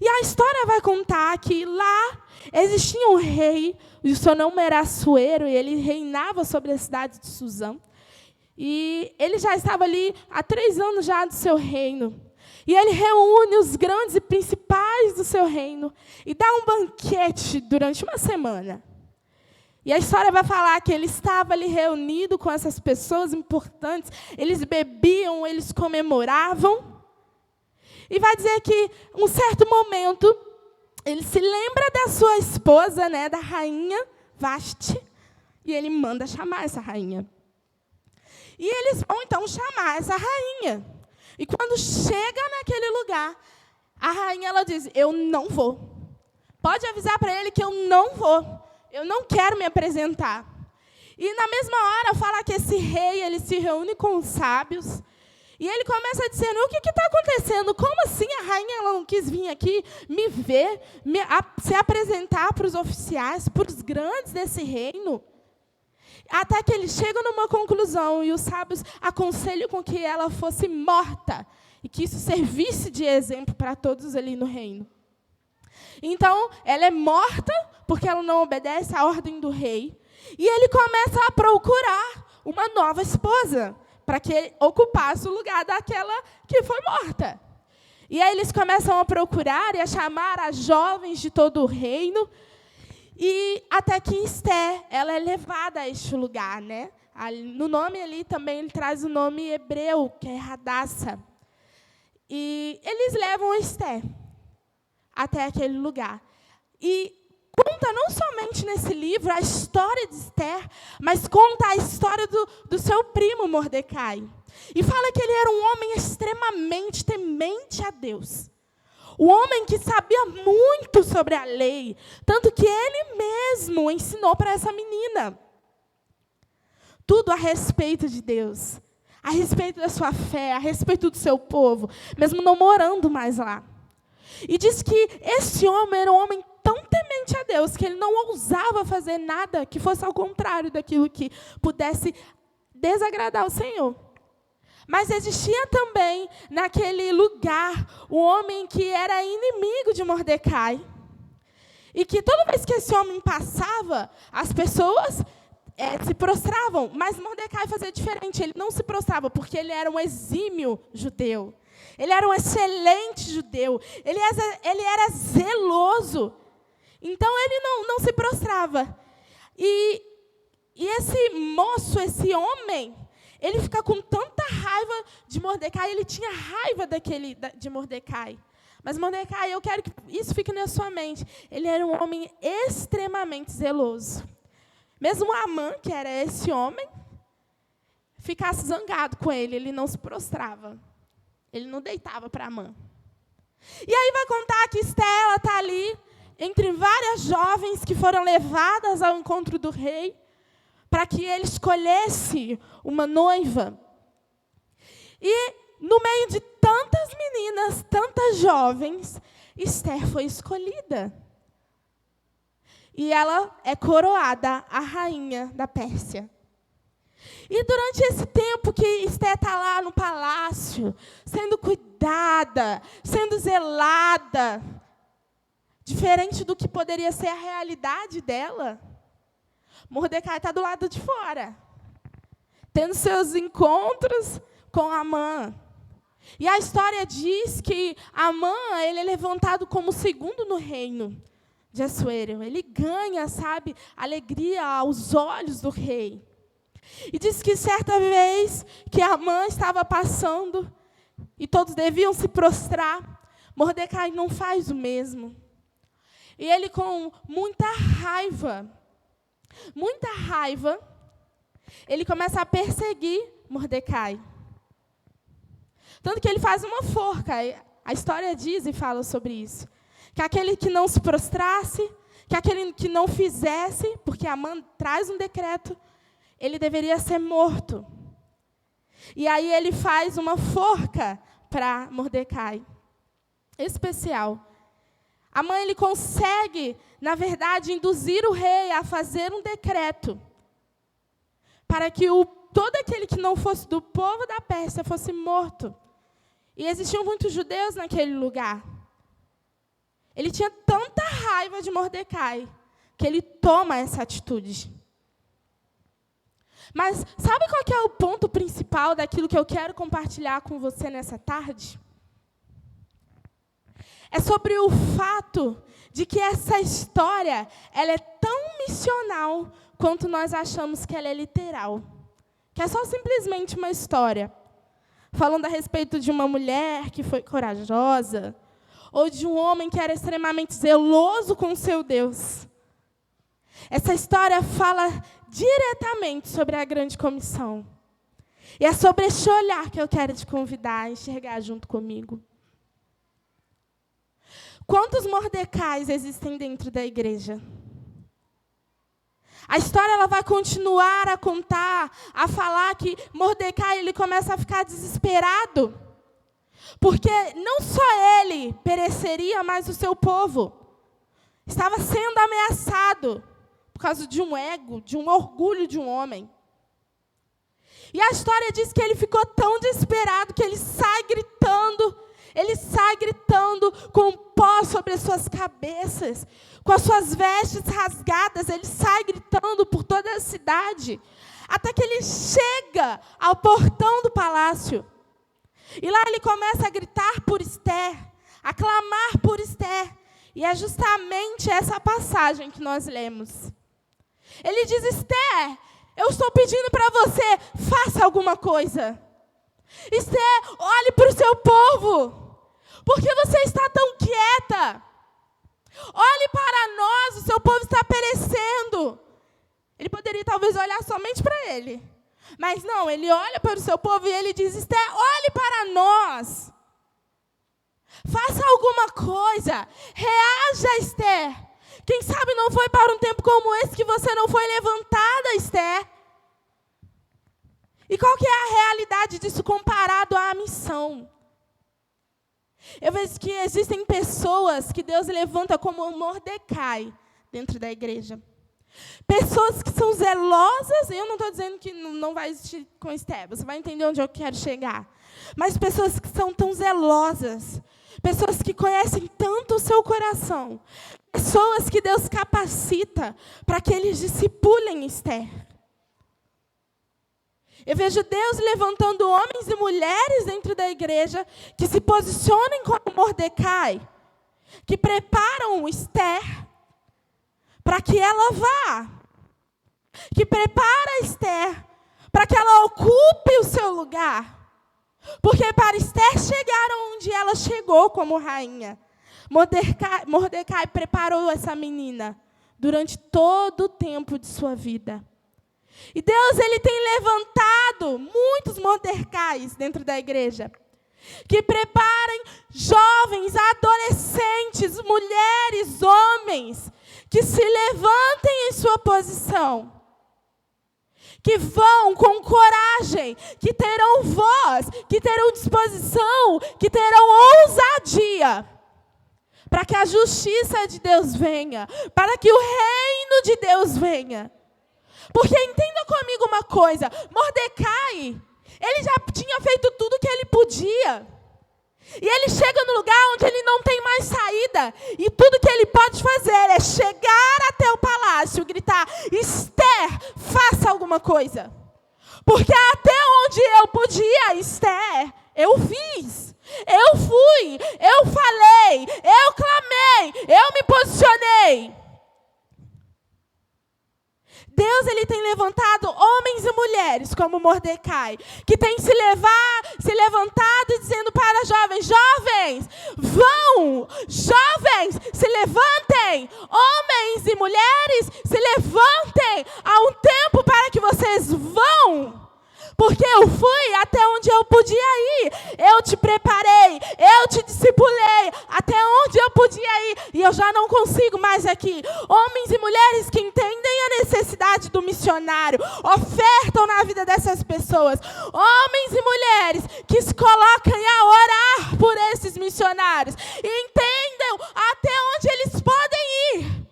E a história vai contar que lá existia um rei, e o seu nome era Assuero, e ele reinava sobre a cidade de Suzã. E ele já estava ali há 3 anos já do seu reino. E ele reúne os grandes e principais do seu reino e dá um banquete durante uma semana. E a história vai falar que ele estava ali reunido com essas pessoas importantes, eles bebiam, eles comemoravam. E vai dizer que, um certo momento, ele se lembra da sua esposa, né, da rainha Vasti, e ele manda chamar essa rainha. E eles vão, então, chamar essa rainha. E quando chega naquele lugar, a rainha ela diz, eu não vou. Pode avisar para ele que eu não vou. Eu não quero me apresentar. E, na mesma hora, fala que esse rei ele se reúne com os sábios. E ele começa a dizer, o que está acontecendo? Como assim a rainha ela não quis vir aqui me ver, se apresentar para os oficiais, para os grandes desse reino? Até que eles chegam numa conclusão e os sábios aconselham com que ela fosse morta e que isso servisse de exemplo para todos ali no reino. Então, ela é morta porque ela não obedece à ordem do rei. E ele começa a procurar uma nova esposa para que ocupasse o lugar daquela que foi morta. E aí eles começam a procurar e a chamar as jovens de todo o reino. E até que Esther, ela é levada a este lugar, né? No nome ali também ele traz o nome hebreu, que é Hadassah. E eles levam Esther até aquele lugar. E conta não somente nesse livro a história de Esther, mas conta a história do seu primo Mordecai. E fala que ele era um homem extremamente temente a Deus. O homem que sabia muito sobre a lei, tanto que ele mesmo ensinou para essa menina. Tudo a respeito de Deus, a respeito da sua fé, a respeito do seu povo, mesmo não morando mais lá. E diz que esse homem era um homem tão temente a Deus, que ele não ousava fazer nada que fosse ao contrário daquilo que pudesse desagradar o Senhor. Mas existia também, naquele lugar, um homem que era inimigo de Mordecai. E que toda vez que esse homem passava, as pessoas se prostravam. Mas Mordecai fazia diferente, ele não se prostrava, porque ele era um exímio judeu. Ele era um excelente judeu. Ele era zeloso. Então, ele não se prostrava. E esse moço, esse homem, ele fica com tanta raiva de Mordecai, ele tinha raiva de Mordecai. Mas Mordecai, eu quero que isso fique na sua mente. Ele era um homem extremamente zeloso. Mesmo Amã, que era esse homem, ficasse zangado com ele, ele não se prostrava. Ele não deitava para Amã. E aí vai contar que Esther está ali, entre várias jovens que foram levadas ao encontro do rei, para que ele escolhesse uma noiva. E, no meio de tantas meninas, tantas jovens, Esther foi escolhida. E ela é coroada a rainha da Pérsia. E durante esse tempo que Esther está lá no palácio, sendo cuidada, sendo zelada, diferente do que poderia ser a realidade dela, Mordecai está do lado de fora, tendo seus encontros com Amã. E a história diz que Amã ele é levantado como segundo no reino de Assuero. Ele ganha, alegria aos olhos do rei. E diz que certa vez que Amã estava passando e todos deviam se prostrar, Mordecai não faz o mesmo. E ele, com muita raiva, ele começa a perseguir Mordecai. Tanto que ele faz uma forca. A história diz e fala sobre isso. Que aquele que não se prostrasse, que aquele que não fizesse, porque Amã traz um decreto, ele deveria ser morto. E aí ele faz uma forca para Mordecai. especial. Amã, ele consegue, na verdade, induzir o rei a fazer um decreto para que todo aquele que não fosse do povo da Pérsia fosse morto. E existiam muitos judeus naquele lugar. Ele tinha tanta raiva de Mordecai que ele toma essa atitude. Mas sabe qual que é o ponto principal daquilo que eu quero compartilhar com você nessa tarde? É sobre o fato de que essa história ela é tão missional quanto nós achamos que ela é literal. Que é só simplesmente uma história, falando a respeito de uma mulher que foi corajosa, ou de um homem que era extremamente zeloso com o seu Deus. Essa história fala diretamente sobre a grande comissão. E é sobre esse olhar que eu quero te convidar a enxergar junto comigo. Quantos Mordecais existem dentro da igreja? A história ela vai continuar a contar, a falar que Mordecai ele começa a ficar desesperado, porque não só ele pereceria, mas o seu povo estava sendo ameaçado por causa de um ego, de um orgulho de um homem. E a história diz que ele ficou tão desesperado que ele sai gritando com pó sobre as suas cabeças, com as suas vestes rasgadas, ele sai gritando por toda a cidade, até que ele chega ao portão do palácio. E lá ele começa a gritar por Esther, a clamar por Esther. E é justamente essa passagem que nós lemos. Ele diz: Esther, eu estou pedindo para você, faça alguma coisa. Esther, olhe para o seu povo. Por que você está tão quieta? Olhe para nós, o seu povo está perecendo. Ele poderia talvez olhar somente para ele. Mas não, ele olha para o seu povo e ele diz: Esther, olhe para nós. Faça alguma coisa. Reaja, Esther. Quem sabe não foi para um tempo como esse que você não foi levantada, Esther. E qual que é a realidade disso comparado à missão? Eu vejo que existem pessoas que Deus levanta como Mordecai dentro da igreja. Pessoas que são zelosas, eu não estou dizendo que não vai existir com Esther, você vai entender onde eu quero chegar. Mas pessoas que são tão zelosas, pessoas que conhecem tanto o seu coração, pessoas que Deus capacita para que eles discipulem Esther. Eu vejo Deus levantando homens e mulheres dentro da igreja que se posicionem como Mordecai, que preparam Esther para que ela vá, que prepara Esther para que ela ocupe o seu lugar. Porque para Esther chegar onde ela chegou como rainha, Mordecai preparou essa menina durante todo o tempo de sua vida. E Deus ele tem levantado muitos Mordecais dentro da igreja, que preparem jovens, adolescentes, mulheres, homens, que se levantem em sua posição, que vão com coragem, que terão voz, que terão disposição, que terão ousadia, para que a justiça de Deus venha, para que o reino de Deus venha. Porque entenda comigo uma coisa, Mordecai, ele já tinha feito tudo que ele podia. E ele chega no lugar onde ele não tem mais saída. E tudo que ele pode fazer é chegar até o palácio, gritar: Esther, faça alguma coisa. Porque até onde eu podia, Esther, eu fiz. Eu fui, eu falei, eu clamei, eu me posicionei. Deus ele tem levantado homens e mulheres como Mordecai, que tem se levantado e dizendo para jovens: jovens, vão! Jovens, se levantem! Homens e mulheres, se levantem! Há um tempo para que vocês vão! Porque eu fui até onde eu podia ir. Eu te preparei, eu te discipulei até onde eu podia ir. E eu já não consigo mais aqui. Homens e mulheres que entendem a necessidade do missionário, ofertam na vida dessas pessoas. Homens e mulheres que se colocam a orar por esses missionários. E entendam até onde eles podem ir.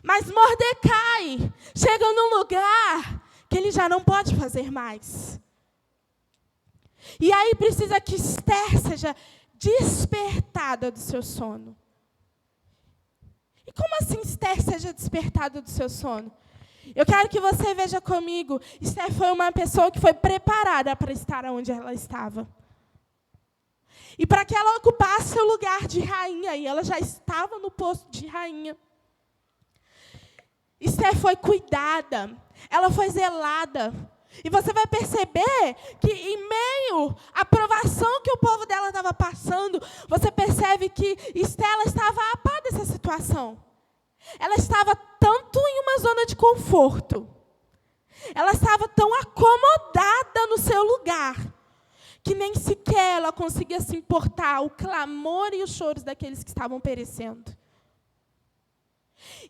Mas Mordecai chega num lugar que ele já não pode fazer mais. E aí precisa que Esther seja despertada do seu sono. E como assim Esther seja despertada do seu sono? Eu quero que você veja comigo, Esther foi uma pessoa que foi preparada para estar onde ela estava. E para que ela ocupasse o lugar de rainha, e ela já estava no posto de rainha. Esther foi cuidada, ela foi zelada. E você vai perceber que em meio à provação que o povo dela estava passando, você percebe que Esther estava a par dessa situação. Ela estava tanto em uma zona de conforto, ela estava tão acomodada no seu lugar, que nem sequer ela conseguia se importar o clamor e os choros daqueles que estavam perecendo.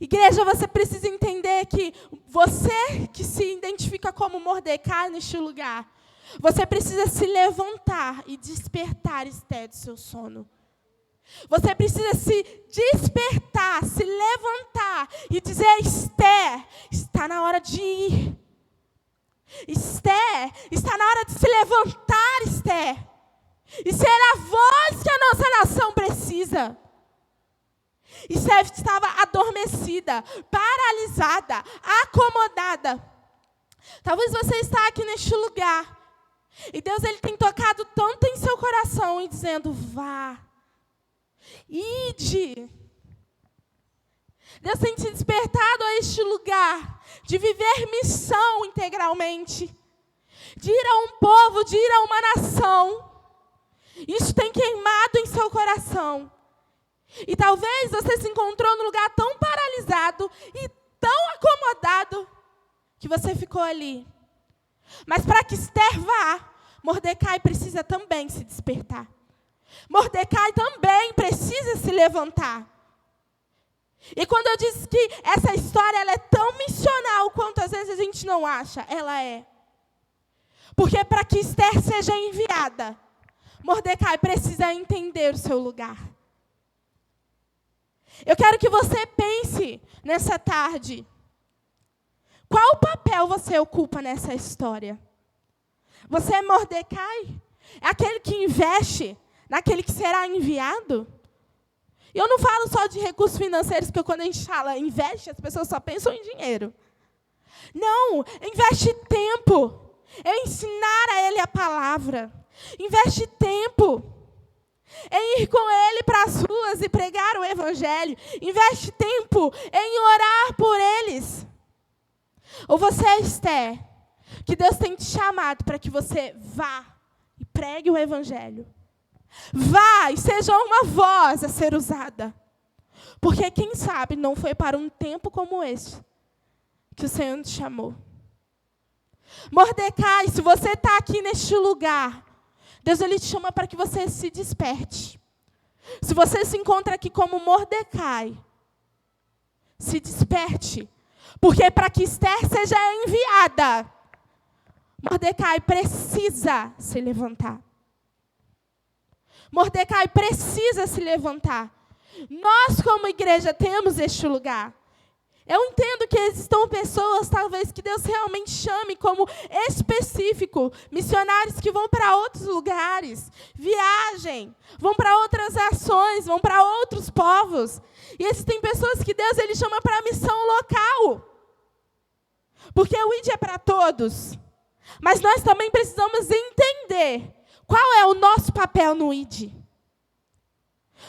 Igreja, você precisa entender que você que se identifica como Mordecai neste lugar, você precisa se levantar e despertar Esther do seu sono. Você precisa se despertar, se levantar e dizer: Esther, está na hora de ir. Esther, está na hora de se levantar, Esther. E ser a voz que a nossa nação precisa. Esther estava adormecida, paralisada, acomodada. Talvez você está aqui neste lugar. E Deus ele tem tocado tanto em seu coração e dizendo: vá, ide. Deus tem te despertado a este lugar de viver missão integralmente. De ir a um povo, de ir a uma nação. Isso tem queimado em seu coração. E talvez você se encontrou num lugar tão paralisado e tão acomodado que você ficou ali. Mas para que Esther vá, Mordecai precisa também se despertar. Mordecai também precisa se levantar. E quando eu disse que essa história ela é tão missional quanto às vezes a gente não acha, ela é. Porque para que Esther seja enviada, Mordecai precisa entender o seu lugar. Eu quero que você pense nessa tarde. Qual papel você ocupa nessa história? Você é Mordecai? É aquele que investe naquele que será enviado? E eu não falo só de recursos financeiros, porque quando a gente fala investe, as pessoas só pensam em dinheiro. Não, investe tempo. É ensinar a ele a palavra. Investe tempo em ir com ele para as ruas e pregar o evangelho. Investe tempo em orar por eles. Ou você é Esther, que Deus tem te chamado para que você vá e pregue o evangelho. Vá e seja uma voz a ser usada. Porque quem sabe não foi para um tempo como esse que o Senhor te chamou. Mordecai, se você está aqui neste lugar, Deus ele te chama para que você se desperte. Se você se encontra aqui como Mordecai, se desperte. Porque para que Esther seja enviada, Mordecai precisa se levantar. Mordecai precisa se levantar. Nós, como igreja, temos este lugar. Eu entendo que existam pessoas, talvez, que Deus realmente chame como específico, missionários que vão para outros lugares, viajem, vão para outras ações, vão para outros povos. E existem pessoas que Deus ele chama para a missão local. Porque o ID é para todos. Mas nós também precisamos entender qual é o nosso papel no ID.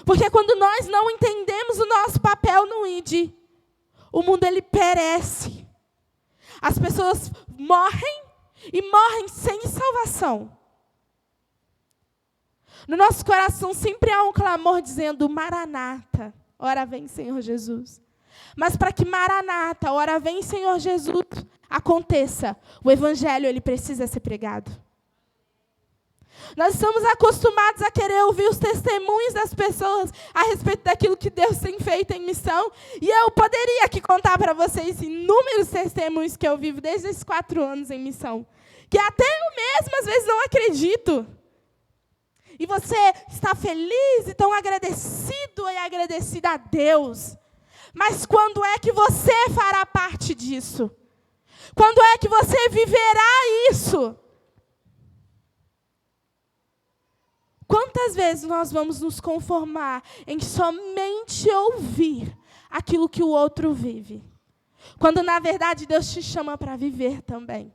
Porque quando nós não entendemos o nosso papel no ID, o mundo ele perece. As pessoas morrem e morrem sem salvação. No nosso coração sempre há um clamor dizendo: Maranata, ora vem Senhor Jesus. Mas para que Maranata, ora vem Senhor Jesus, aconteça, o evangelho ele precisa ser pregado. Nós estamos acostumados a querer ouvir os testemunhos das pessoas a respeito daquilo que Deus tem feito em missão. E eu poderia aqui contar para vocês inúmeros testemunhos que eu vivo desde esses 4 anos em missão. Que até eu mesma, às vezes, não acredito. E você está feliz e tão agradecido e agradecida a Deus. Mas quando é que você fará parte disso? Quando é que você viverá isso? Quantas vezes nós vamos nos conformar em somente ouvir aquilo que o outro vive? Quando, na verdade, Deus te chama para viver também.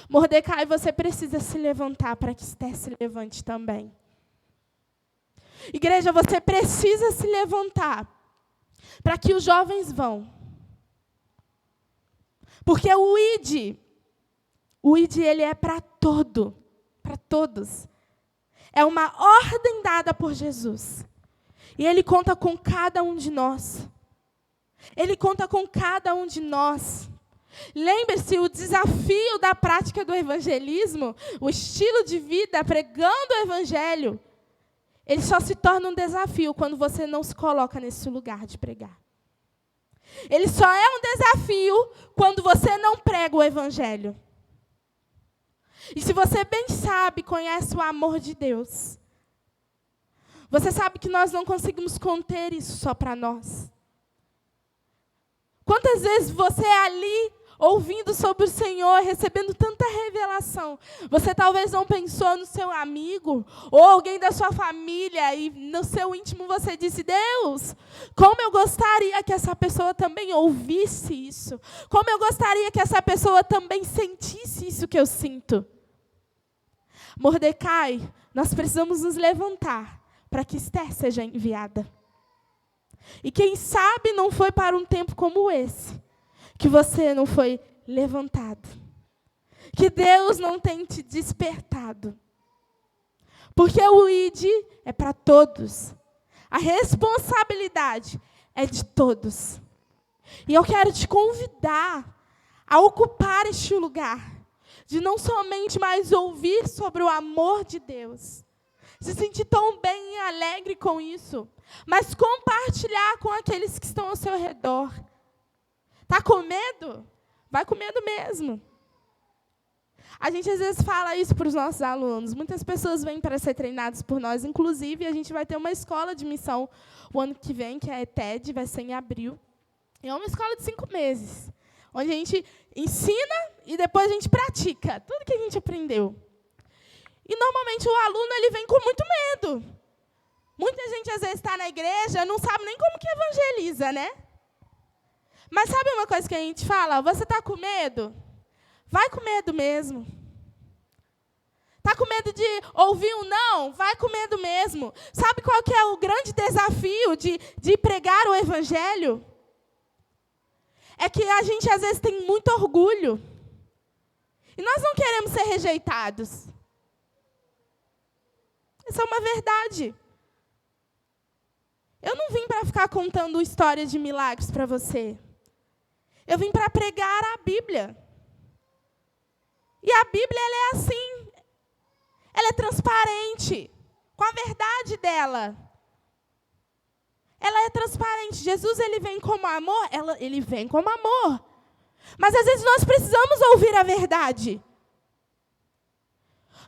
Mordecai, você precisa se levantar para que Esther se levante também. Igreja, você precisa se levantar para que os jovens vão. Porque o ID ele é para todos. É uma ordem dada por Jesus. E ele conta com cada um de nós. Ele conta com cada um de nós. Lembre-se, o desafio da prática do evangelismo, o estilo de vida pregando o evangelho, ele só se torna um desafio quando você não se coloca nesse lugar de pregar. Ele só é um desafio quando você não prega o evangelho. E se você bem sabe, conhece o amor de Deus, você sabe que nós não conseguimos conter isso só para nós. Quantas vezes você ali, ouvindo sobre o Senhor, recebendo tanta revelação, você talvez não pensou no seu amigo, ou alguém da sua família, e no seu íntimo você disse, Deus, como eu gostaria que essa pessoa também ouvisse isso, como eu gostaria que essa pessoa também sentisse isso que eu sinto. Mordecai, nós precisamos nos levantar para que Esther seja enviada. E quem sabe não foi para um tempo como esse que você não foi levantado. Que Deus não tem te despertado. Porque o ID é para todos. A responsabilidade é de todos. E eu quero te convidar a ocupar este lugar. De não somente mais ouvir sobre o amor de Deus. Se sentir tão bem e alegre com isso. Mas compartilhar com aqueles que estão ao seu redor. Está com medo? Vai com medo mesmo. A gente, às vezes, fala isso para os nossos alunos. Muitas pessoas vêm para ser treinadas por nós. Inclusive, a gente vai ter uma escola de missão o ano que vem, que é a ETED, vai ser em abril. É uma escola de 5 meses, onde a gente ensina e depois a gente pratica tudo que a gente aprendeu. E, normalmente, o aluno ele vem com muito medo. Muita gente, às vezes, está na igreja não sabe nem como que evangeliza, né? Mas sabe uma coisa que a gente fala? Você está com medo? Vai com medo mesmo. Está com medo de ouvir um não? Vai com medo mesmo. Sabe qual que é o grande desafio de pregar o evangelho? É que a gente, às vezes, tem muito orgulho. E nós não queremos ser rejeitados. Essa é uma verdade. Eu não vim para ficar contando histórias de milagres para você. Eu vim para pregar a Bíblia. E a Bíblia, ela é assim. Ela é transparente, com a verdade dela. Ela é transparente. Jesus, ele vem como amor? Ele vem como amor. Mas, às vezes, nós precisamos ouvir a verdade.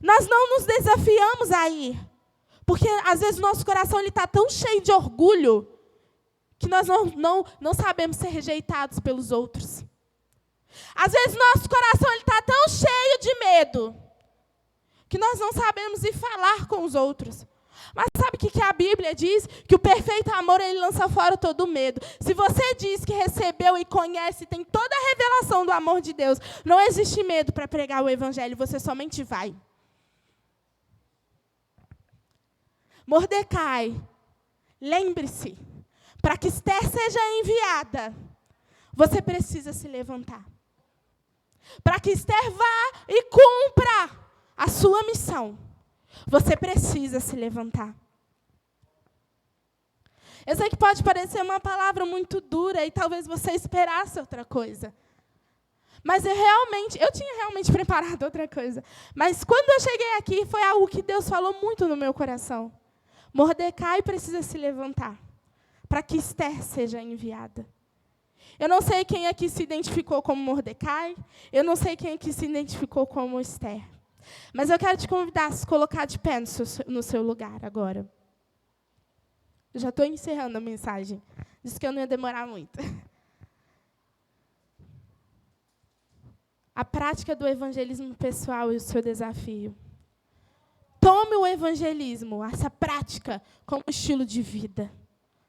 Nós não nos desafiamos a ir. Porque, às vezes, o nosso coração está tão cheio de orgulho que nós não sabemos ser rejeitados pelos outros. Às vezes, nosso coração está tão cheio de medo que nós não sabemos ir falar com os outros. Mas sabe o que a Bíblia diz? Que o perfeito amor, ele lança fora todo medo. Se você diz que recebeu e conhece, tem toda a revelação do amor de Deus, não existe medo para pregar o evangelho, você somente vai. Mordecai, lembre-se, para que Esther seja enviada, você precisa se levantar. Para que Esther vá e cumpra a sua missão, você precisa se levantar. Eu sei que pode parecer uma palavra muito dura e talvez você esperasse outra coisa. Mas eu tinha realmente preparado outra coisa. Mas quando eu cheguei aqui, foi algo que Deus falou muito no meu coração. Mordecai precisa se levantar para que Esther seja enviada. Eu não sei quem aqui se identificou como Mordecai, eu não sei quem aqui se identificou como Esther. Mas eu quero te convidar a se colocar de pé no seu lugar agora. Eu já estou encerrando a mensagem. Disse que eu não ia demorar muito. A prática do evangelismo pessoal e o seu desafio. Tome o evangelismo, essa prática, como estilo de vida.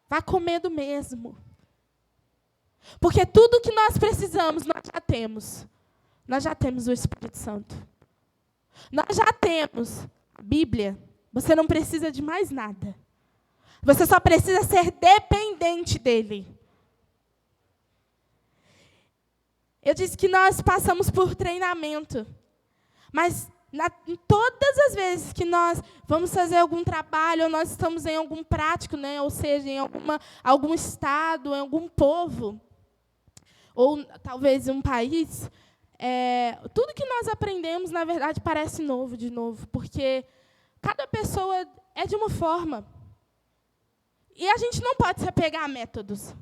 Vá com medo mesmo. Porque tudo que nós precisamos, nós já temos. Nós já temos o Espírito Santo. Nós já temos a Bíblia. Você não precisa de mais nada. Você só precisa ser dependente dele. Eu disse que nós passamos por treinamento. Mas em todas as vezes que nós vamos fazer algum trabalho, ou nós estamos em algum prático, né, ou seja, em algum estado, em algum povo, ou talvez um país, tudo que nós aprendemos, na verdade, parece novo de novo, porque cada pessoa é de uma forma. E a gente não pode se apegar a métodos,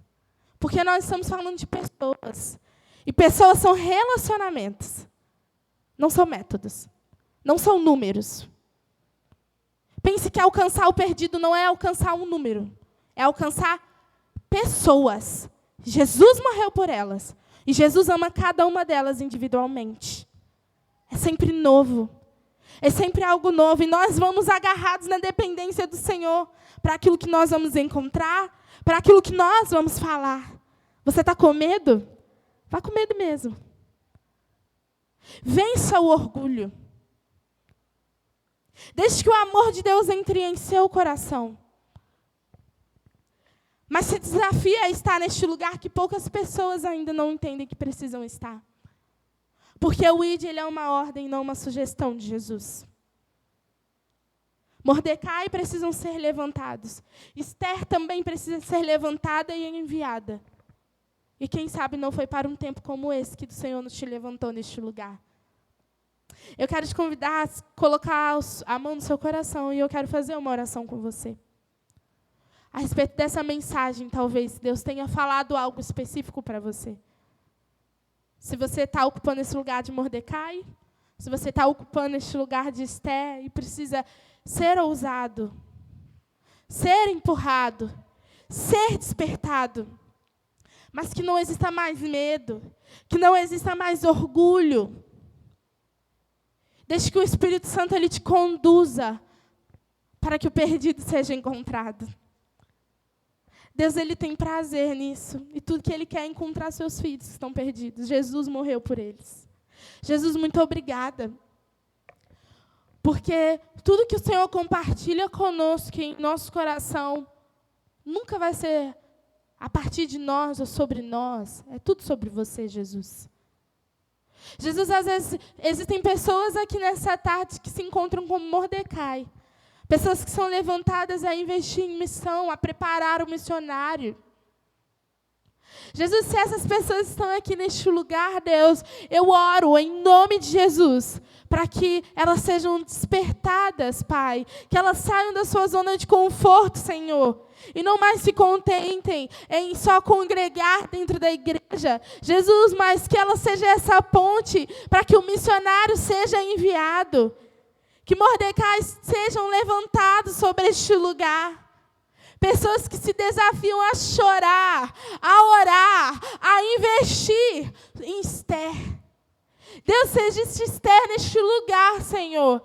porque nós estamos falando de pessoas. E pessoas são relacionamentos, não são métodos, não são números. Pense que alcançar o perdido não é alcançar um número, é alcançar pessoas. Jesus morreu por elas, e Jesus ama cada uma delas individualmente. É sempre novo, é sempre algo novo, e nós vamos agarrados na dependência do Senhor, para aquilo que nós vamos encontrar, para aquilo que nós vamos falar. Você está com medo? Vá com medo mesmo. Vença o orgulho. Deixe que o amor de Deus entre em seu coração. Mas se desafia a estar neste lugar que poucas pessoas ainda não entendem que precisam estar. Porque o ID ele é uma ordem, não uma sugestão de Jesus. Mordecai precisam ser levantados. Esther também precisa ser levantada e enviada. E quem sabe não foi para um tempo como esse que o Senhor nos te levantou neste lugar. Eu quero te convidar a colocar a mão no seu coração e eu quero fazer uma oração com você. A respeito dessa mensagem, talvez Deus tenha falado algo específico para você. Se você está ocupando esse lugar de Mordecai, se você está ocupando este lugar de Esther e precisa ser ousado, ser empurrado, ser despertado, mas que não exista mais medo, que não exista mais orgulho. Deixe que o Espírito Santo ele te conduza para que o perdido seja encontrado. Deus ele tem prazer nisso. E tudo que Ele quer é encontrar seus filhos que estão perdidos. Jesus morreu por eles. Jesus, muito obrigada. Porque tudo que o Senhor compartilha conosco em nosso coração nunca vai ser a partir de nós ou sobre nós. É tudo sobre você, Jesus. Jesus, às vezes, existem pessoas aqui nessa tarde que se encontram como Mordecai. Pessoas que são levantadas a investir em missão, a preparar o missionário. Jesus, se essas pessoas estão aqui neste lugar, Deus, eu oro em nome de Jesus, para que elas sejam despertadas, Pai, que elas saiam da sua zona de conforto, Senhor, e não mais se contentem em só congregar dentro da igreja, Jesus, mas que ela seja essa ponte para que o missionário seja enviado, que Mordecai sejam levantados sobre este lugar. Pessoas que se desafiam a chorar, a orar, a investir em Esther. Deus, seja Esther neste lugar, Senhor.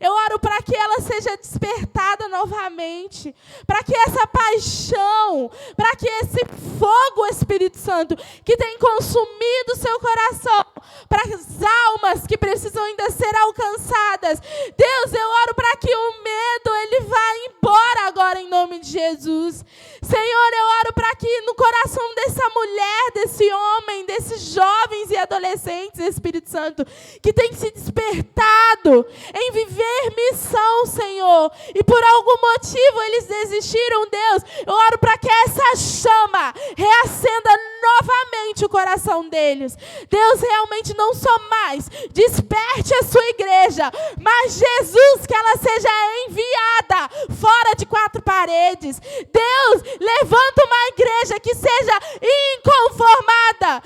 Eu oro para que ela seja despertada novamente, para que essa paixão, para que esse fogo, Espírito Santo, que tem consumido o seu coração, para as almas que precisam ainda ser alcançadas. Deus, eu oro para que o medo, ele vá embora agora em nome de Jesus. Senhor, eu oro para que no coração dessa mulher, desse homem, desses jovens e adolescentes, Espírito Santo, Santo, que tem se despertado em viver missão, Senhor, e por algum motivo eles desistiram, Deus. Eu oro para que essa chama reacenda novamente o coração deles. Deus, realmente não só mais desperte a sua igreja, mas Jesus, que ela seja enviada fora de 4 paredes. Deus, levanta uma igreja que seja inconformada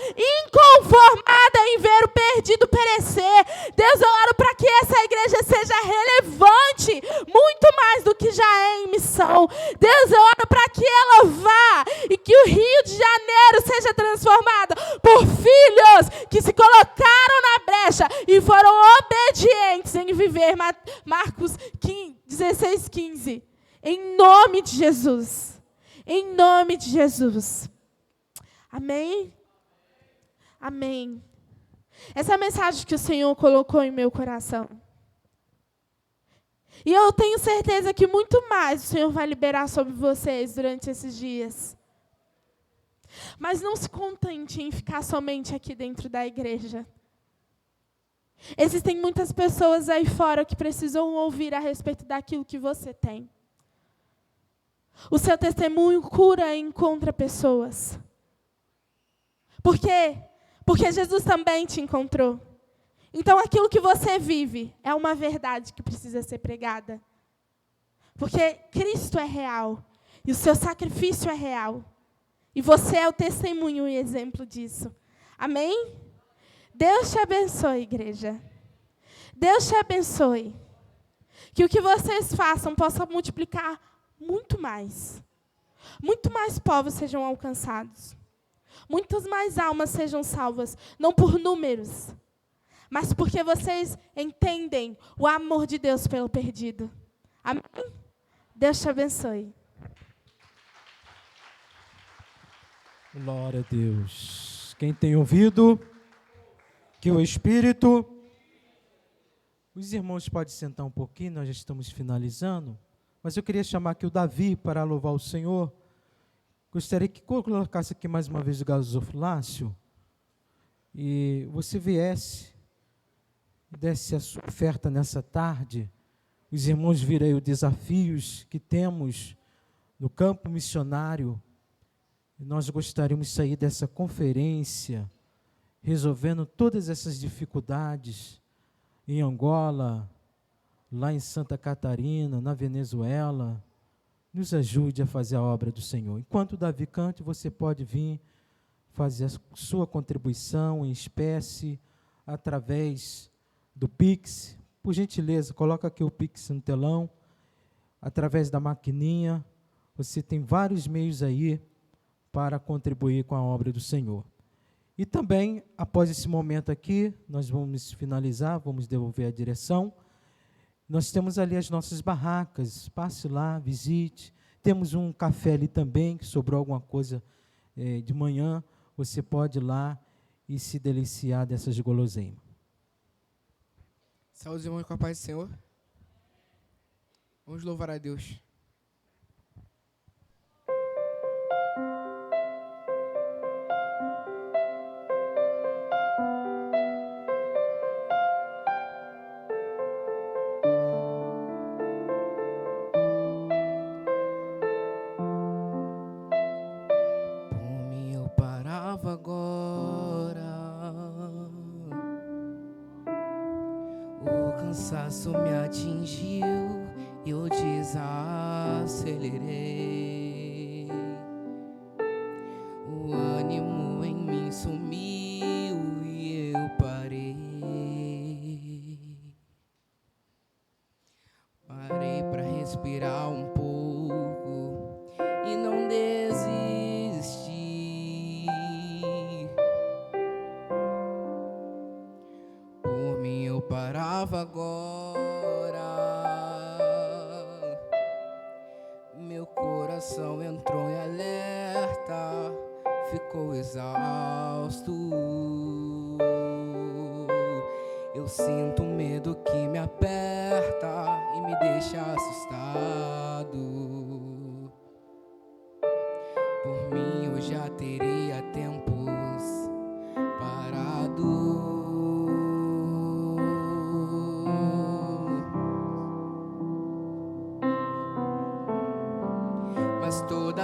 em ver o perdido perecer. Deus, eu oro para que essa igreja seja relevante, muito mais do que já é em missão. Deus, eu oro para que ela vá e que o Rio de Janeiro seja transformado por filhos que se colocaram na brecha e foram obedientes em viver Marcos 16:15. Em nome de Jesus. Em nome de Jesus. Amém? Amém. Essa é a mensagem que o Senhor colocou em meu coração. E eu tenho certeza que muito mais o Senhor vai liberar sobre vocês durante esses dias. Mas não se contente em ficar somente aqui dentro da igreja. Existem muitas pessoas aí fora que precisam ouvir a respeito daquilo que você tem. O seu testemunho cura e encontra pessoas. Por quê? Porque Jesus também te encontrou. Então, aquilo que você vive é uma verdade que precisa ser pregada. Porque Cristo é real. E o seu sacrifício é real. E você é o testemunho e exemplo disso. Amém? Deus te abençoe, igreja. Deus te abençoe. Que o que vocês façam possa multiplicar muito mais. Muito mais povos sejam alcançados. Muitas mais almas sejam salvas. Não por números, mas porque vocês entendem o amor de Deus pelo perdido. Amém? Deus te abençoe. Glória a Deus. Quem tem ouvido, que o Espírito... Os irmãos podem sentar um pouquinho, nós já estamos finalizando. Mas eu queria chamar aqui o Davi para louvar o Senhor. Gostaria que colocasse aqui mais uma vez o gasofilácio. E você viesse, desse a sua oferta nessa tarde. Os irmãos viram aí os desafios que temos no campo missionário. E nós gostaríamos de sair dessa conferência resolvendo todas essas dificuldades em Angola, lá em Santa Catarina, na Venezuela. Nos ajude a fazer a obra do Senhor. Enquanto o Davi canta, você pode vir fazer a sua contribuição em espécie através do Pix. Por gentileza, coloca aqui o Pix no telão. Através da maquininha, você tem vários meios aí para contribuir com a obra do Senhor. E também, após esse momento aqui, nós vamos finalizar, vamos devolver a direção. Nós temos ali as nossas barracas, passe lá, visite. Temos um café ali também, que sobrou alguma coisa de manhã. Você pode ir lá e se deliciar dessas guloseimas. Saúde, irmãos, com a paz do Senhor. Vamos louvar a Deus. cansaço me atingiu, eu desacelerei. O ânimo em mim sumiu e eu parei. Parei pra respirar um pouco e não desisti. Por mim eu parava agora. Meu coração entrou em alerta, ficou exausto. Eu sinto um medo que me aperta e me deixa assustado. Por mim eu já teria tempos parado.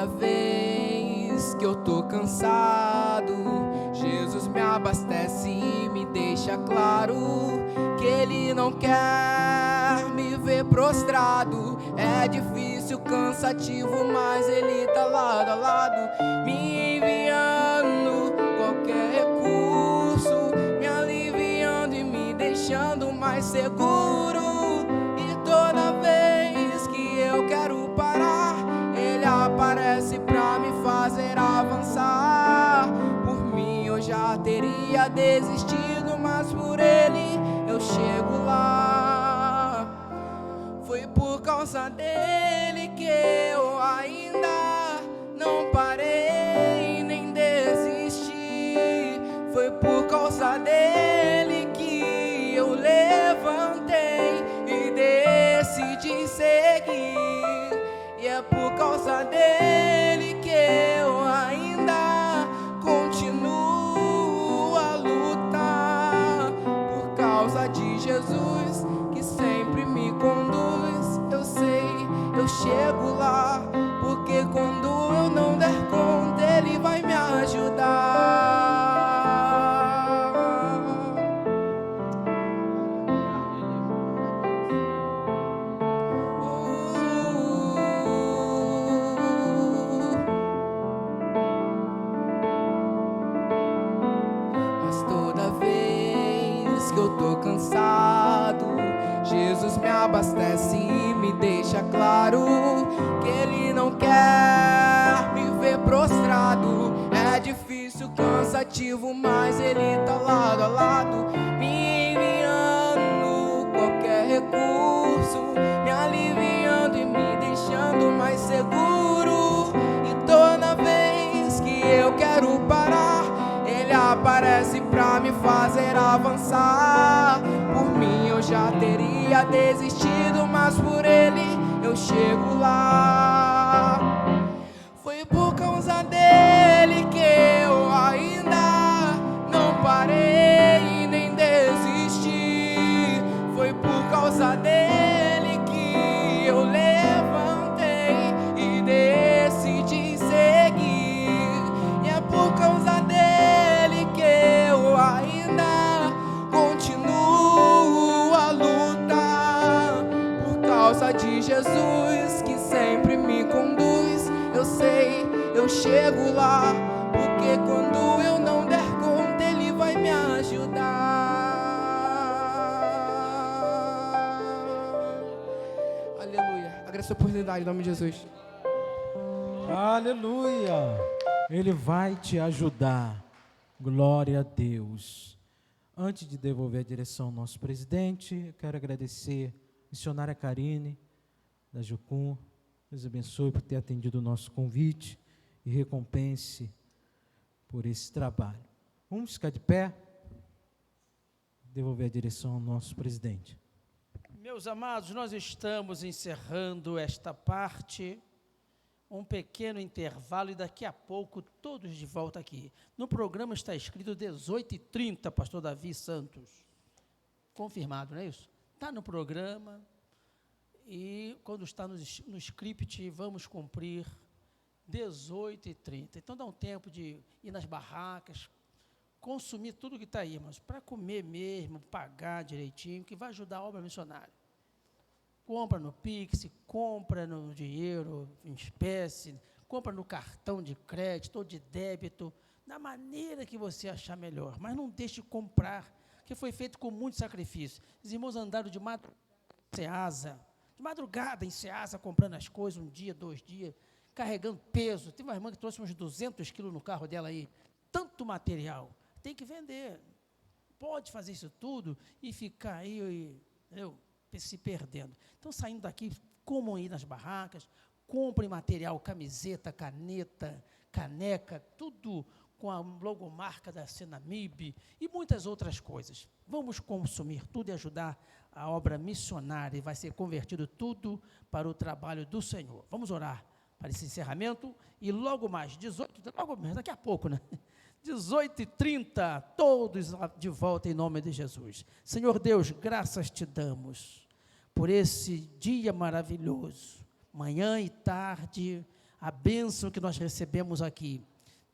toda vez que eu tô cansado, Jesus me abastece e me deixa claro que Ele não quer me ver prostrado. É difícil, cansativo, mas Ele tá lado a lado, me enviando qualquer recurso, me aliviando e me deixando mais seguro. E toda vez que eu quero parar, Ele aparece pra me fazer avançar. Por mim eu já teria desistido, mas por Ele eu chego lá. Foi por causa dele que eu ainda não parei nem desisti. Foi por causa dele que eu levantei e decidi seguir. E é por causa dele que eu ainda continuo a lutar. Por causa de Jesus que sempre me conduz, eu sei, eu chego lá. Porque quando eu não der conta, Ele vai me ajudar. Mas toda vez que eu tô cansado, Jesus me abastece e me deixa claro que Ele não quer me ver prostrado. É difícil, cansativo, mas Ele tá lado a lado, me enviando qualquer recurso, me aliviando e me deixando mais seguro. E toda vez que eu quero parar, Ele aparece pra me fazer avançar. Por mim eu já teria desistido, mas por Ele eu chego lá. Foi por causa dele que eu ainda não parei nem desisti. Foi por causa dele que eu levantei e decidi seguir. E é por causa dele que eu ainda continuo a lutar. Por causa de Jesus que sempre me conduz, eu sei, eu chego lá. Porque quando eu não der conta, Ele vai me ajudar. Aleluia. Agradeço a oportunidade em nome de Jesus. Aleluia! Ele vai te ajudar. Glória a Deus. Antes de devolver a direção ao nosso presidente, eu quero agradecer a missionária Karine, da Jucum. Deus abençoe por ter atendido o nosso convite e recompense por esse trabalho. Vamos ficar de pé, devolver a direção ao nosso presidente. Meus amados, nós estamos encerrando esta parte, um pequeno intervalo e daqui a pouco todos de volta aqui. No programa está escrito 18h30, pastor Davi Santos. Confirmado, não é isso? Está no programa e quando está no script, vamos cumprir 18h30. Então dá um tempo de ir nas barracas, consumir tudo que está aí, mas para comer mesmo, pagar direitinho, que vai ajudar a obra missionária. Compra no Pix, compra no dinheiro, em espécie, compra no cartão de crédito ou de débito, da maneira que você achar melhor, mas não deixe de comprar, que foi feito com muito sacrifício. Os irmãos andaram de madrugada em Ceasa, comprando as coisas, um dia, 2 dias, carregando peso. Teve uma irmã que trouxe uns 200 quilos no carro dela aí, tanto material, tem que vender. Pode fazer isso tudo e ficar aí, se perdendo. Então, saindo daqui, comam aí nas barracas, comprem material, camiseta, caneta, caneca, tudo com a logomarca da Senamib e muitas outras coisas. Vamos consumir tudo e ajudar a obra missionária, e vai ser convertido tudo para o trabalho do Senhor. Vamos orar para esse encerramento e logo mais, daqui a pouco, né? 18h30, todos de volta em nome de Jesus. Senhor Deus, graças te damos por esse dia maravilhoso, manhã e tarde, a bênção que nós recebemos aqui.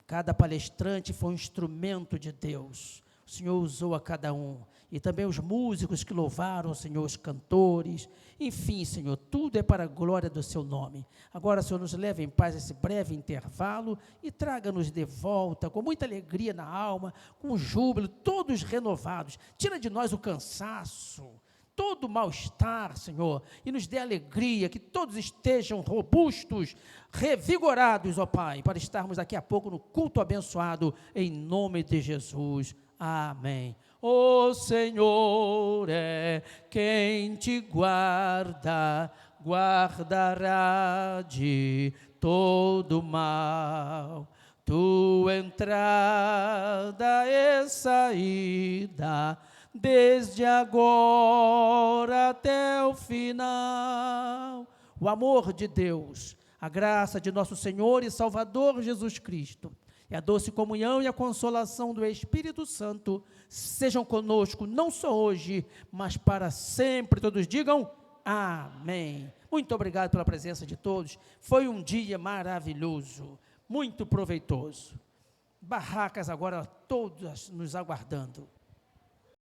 Cada palestrante foi um instrumento de Deus. O Senhor usou a cada um. E também os músicos que louvaram o Senhor, os cantores. Enfim, Senhor, tudo é para a glória do seu nome. Agora, Senhor, nos leve em paz esse breve intervalo e traga-nos de volta, com muita alegria na alma, com júbilo, todos renovados. Tira de nós o cansaço, todo o mal-estar, Senhor, e nos dê alegria, que todos estejam robustos, revigorados, ó Pai, para estarmos daqui a pouco no culto abençoado, em nome de Jesus. Amém. O Senhor é quem te guarda, guardará de todo mal. Tua entrada e saída, desde agora até o final. O amor de Deus, a graça de nosso Senhor e Salvador Jesus Cristo, e a doce comunhão e a consolação do Espírito Santo sejam conosco, não só hoje, mas para sempre. Todos digam amém. Muito obrigado pela presença de todos. Foi um dia maravilhoso, muito proveitoso. Barracas agora todas nos aguardando.